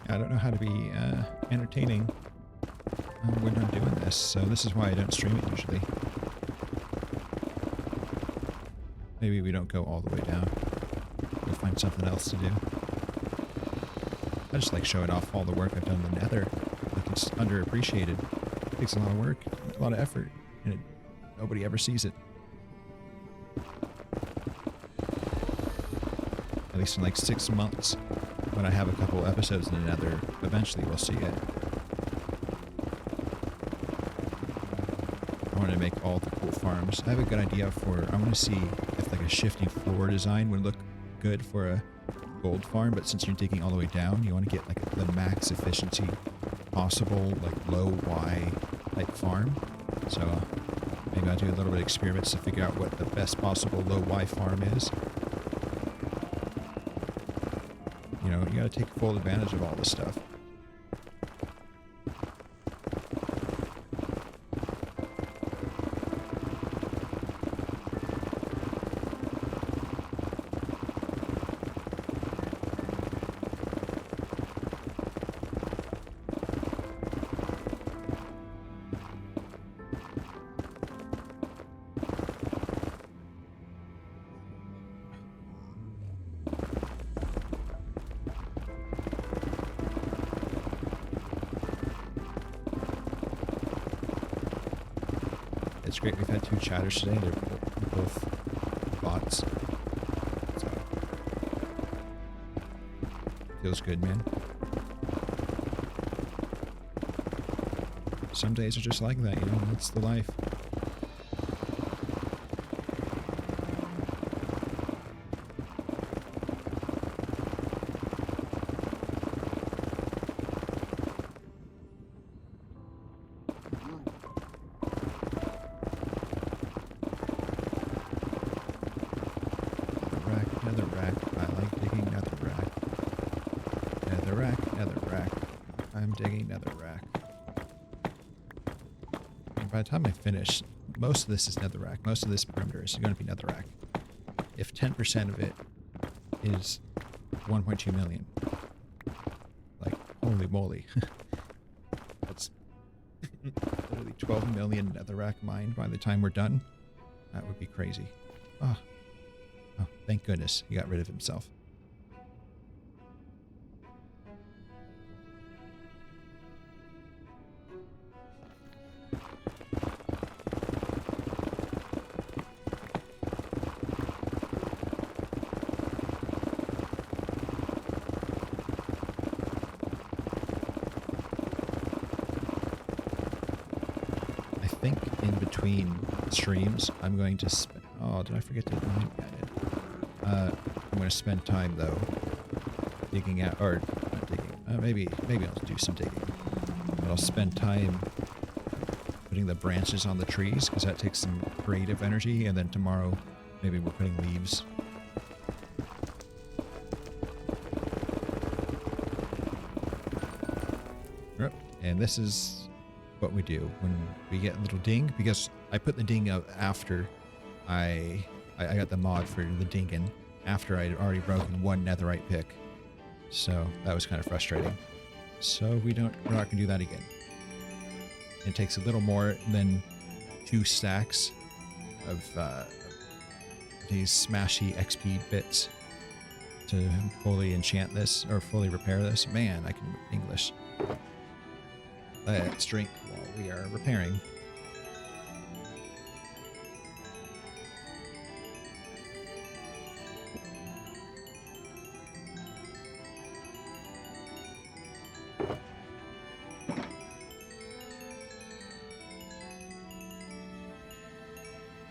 I don't know how to be entertaining when I'm doing this, so this is why I don't stream it usually. Maybe we don't go all the way down. We'll find something else to do. I just like showing off all the work I've done in the Nether. Like it's underappreciated. It takes a lot of work, a lot of effort, and nobody ever sees it. At least in like 6 months. When I have a couple episodes in the Nether, eventually we'll see it. I want to make all the cool farms. I have a good idea for, I want to see if like a shifting floor design would look good for a gold farm, but since you're digging all the way down, you want to get like the max efficiency possible, like low Y type farm. So maybe I'll do a little bit of experiments to figure out what the best possible low Y farm is. You know, you gotta take full advantage of all this stuff. It's great. We've had 2 chatters today. They're both bots. So, feels good, man. Some days are just like that, you know. That's the life. Digging netherrack. And by the time I finish, most of this is netherrack. Most of this perimeter is going to be netherrack. If 10% of it is 1.2 million, like holy moly, that's literally 12 million netherrack mined by the time we're done. That would be crazy. Oh, thank goodness he got rid of himself. streams, I'm going to spend... Oh, did I forget to... Yeah, I did. I'm going to spend time, though, digging out... Or, not digging. Maybe I'll do some digging. But I'll spend time putting the branches on the trees, because that takes some creative energy, and then tomorrow, maybe we're putting leaves. Yep. And this is what we do when we get a little ding, because I put the ding out after I got the mod for the dingin after I'd already broken one netherite pick. So that was kind of frustrating. So we're not going to do that again. It takes a little more than 2 stacks of these smashy XP bits to fully enchant this, or fully repair this. Man, I can English. Let's drink while we are repairing.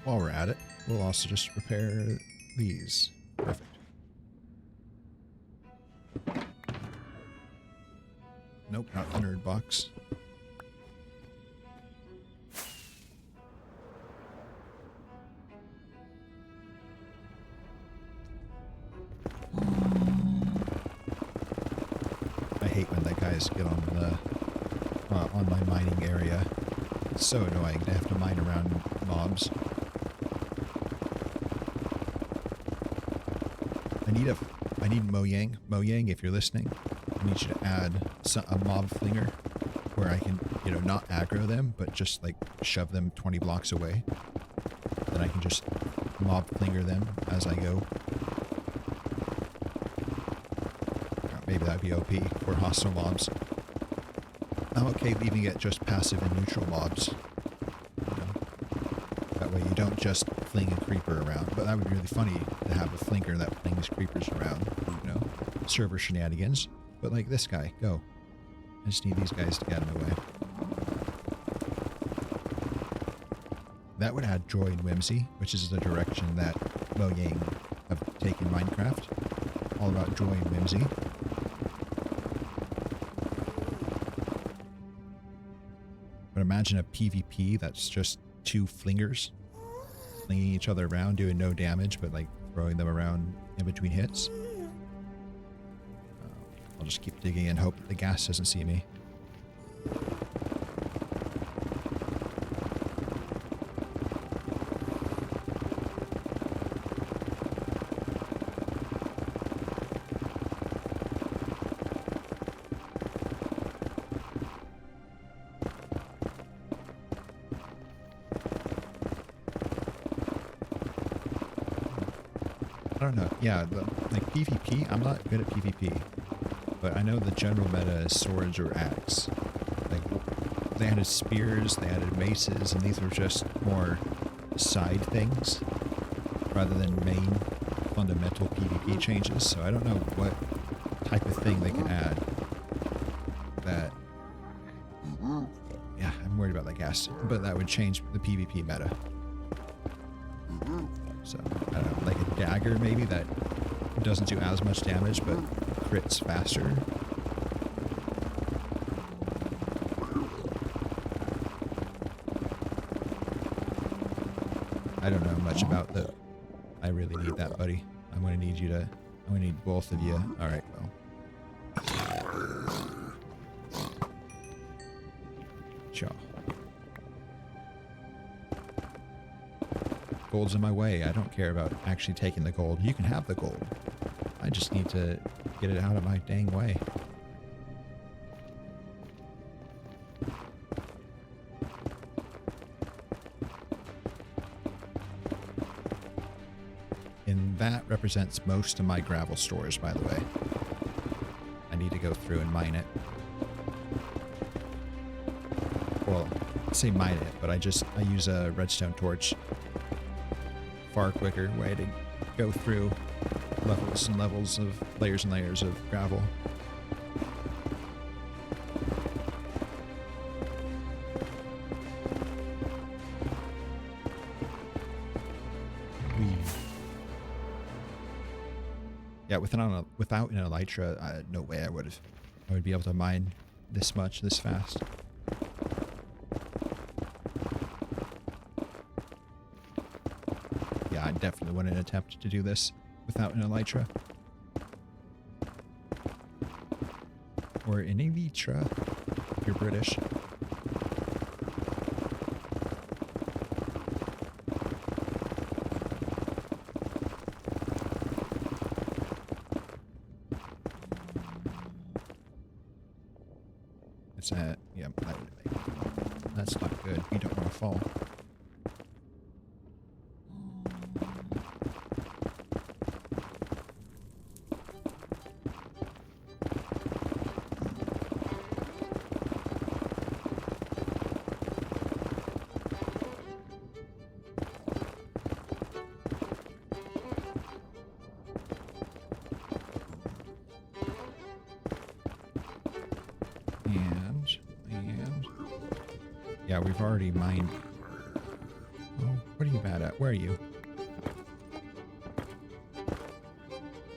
While we're at it, we'll also just repair these. Perfect. Nope, not the nerd box. I hate when the guys get on the on my mining area. It's so annoying to have to mine around mobs. I need Mojang. Mojang, if you're listening, I need you to add a mob flinger where I can, you know, not aggro them, but just like shove them 20 blocks away. Then I can just mob flinger them as I go. Maybe that'd be OP for hostile mobs. I'm okay leaving it just passive and neutral mobs. You know? That way you don't just fling a creeper around. But that would be really funny to have a flinker that flings creepers around. You know, server shenanigans. But like this guy, go. I just need these guys to get in the way. That would add joy and whimsy, which is the direction that Mojang have taken Minecraft. All about joy and whimsy. But imagine a PvP that's just 2 flingers flinging each other around, doing no damage, but like throwing them around in between hits. I'll just keep digging and hope that the gas doesn't see me. I don't know. Yeah, like PvP, I'm not good at PvP. But I know the general meta is swords or axe. Like, they added spears, they added maces, and these were just more side things rather than main fundamental PvP changes. So I don't know what type of thing they can add that... Yeah, I'm worried about the gas, but that would change the PvP meta. So, I don't know, like a dagger maybe that doesn't do as much damage, but crits faster. I don't know much about the... I really need that, buddy. I'm gonna need you to... I'm gonna need both of you. Alright, well. Sure. Gold's in my way. I don't care about actually taking the gold. You can have the gold. I just need to get it out of my dang way. And that represents most of my gravel stores, by the way. I need to go through and mine it. Well, I say mine it, but I use a redstone torch. Far quicker way to go through levels and levels of layers and layers of gravel. Yeah, without an elytra, no way I would be able to mine this much this fast. Yeah, I definitely wouldn't attempt to do this without an elytra. Or an elytra, if you're British. It's yeah, that's not good. You don't want to fall. And yeah, we've already mined. Oh, what are you bad at? Where are you?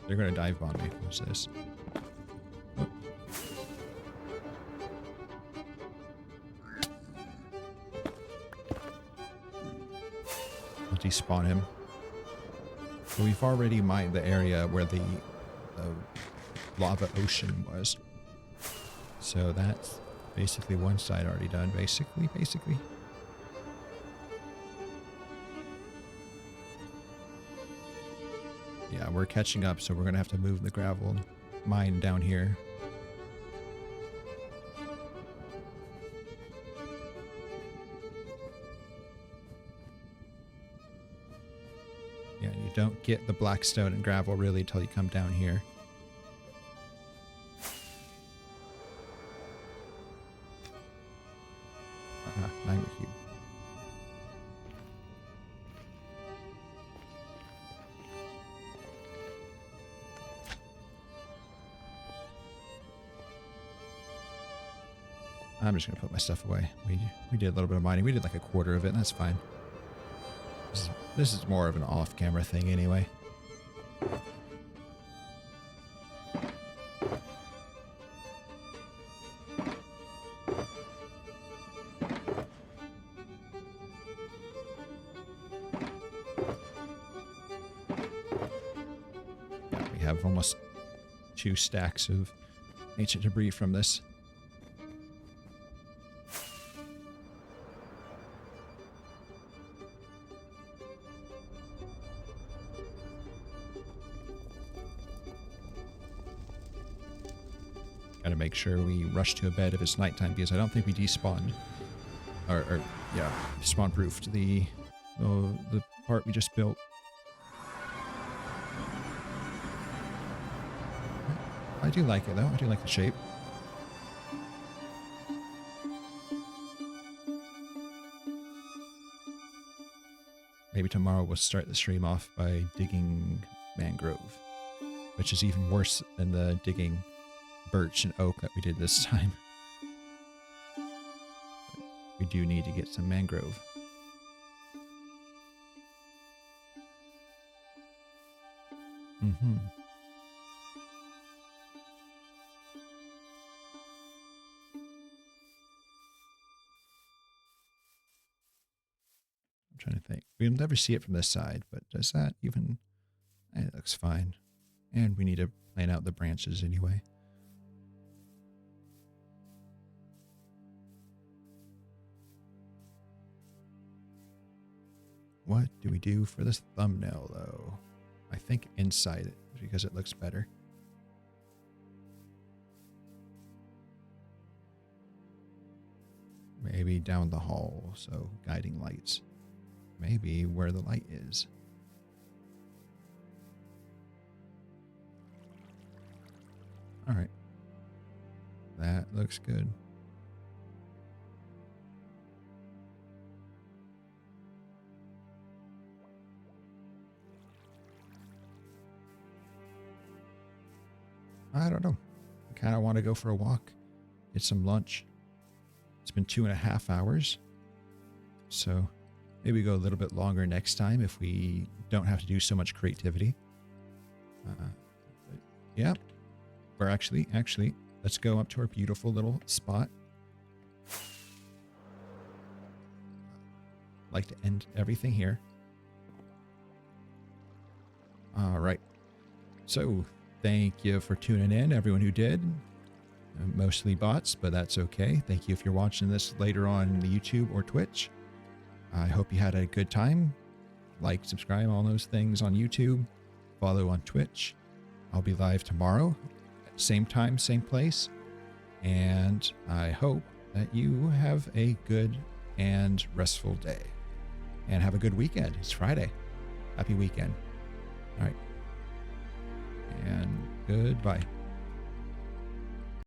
They're gonna dive bomb me. What's this? Oh. I'll despawn him. So we've already mined the area where the lava ocean was. So that's basically one side already done, basically. Yeah, we're catching up, so we're going to have to move the gravel mine down here. Yeah, you don't get the black stone and gravel really until you come down here. Magma cube. I'm just gonna put my stuff away. We did a little bit of mining. We did like a quarter of it, and that's fine. This is more of an off-camera thing anyway. Yeah, we have almost 2 stacks of ancient debris from this. Gotta make sure we rush to a bed if it's nighttime, because I don't think we despawned. Or yeah, spawn proofed the part we just built. I do like it though. I do like the shape. Maybe tomorrow we'll start the stream off by digging mangrove, which is even worse than the digging birch and oak that we did this time. But we do need to get some mangrove. I'm trying to think. We'll never see it from this side, but does that even... It looks fine. And we need to plan out the branches anyway. What do we do for this thumbnail, though? I think inside it, because it looks better. Maybe down the hall, so guiding lights. Maybe where the light is. All right. That looks good. I don't know. I kind of want to go for a walk, get some lunch. It's been 2.5 hours. So maybe go a little bit longer next time if we don't have to do so much creativity. Yep. Or actually, let's go up to our beautiful little spot. Like to end everything here. All right. So thank you for tuning in, everyone who did. Mostly bots, but that's okay. Thank you if you're watching this later on the YouTube or Twitch. I hope you had a good time. Like, subscribe, all those things on YouTube. Follow on Twitch. I'll be live tomorrow. Same time, same place. And I hope that you have a good and restful day. And have a good weekend. It's Friday. Happy weekend. All right. And goodbye.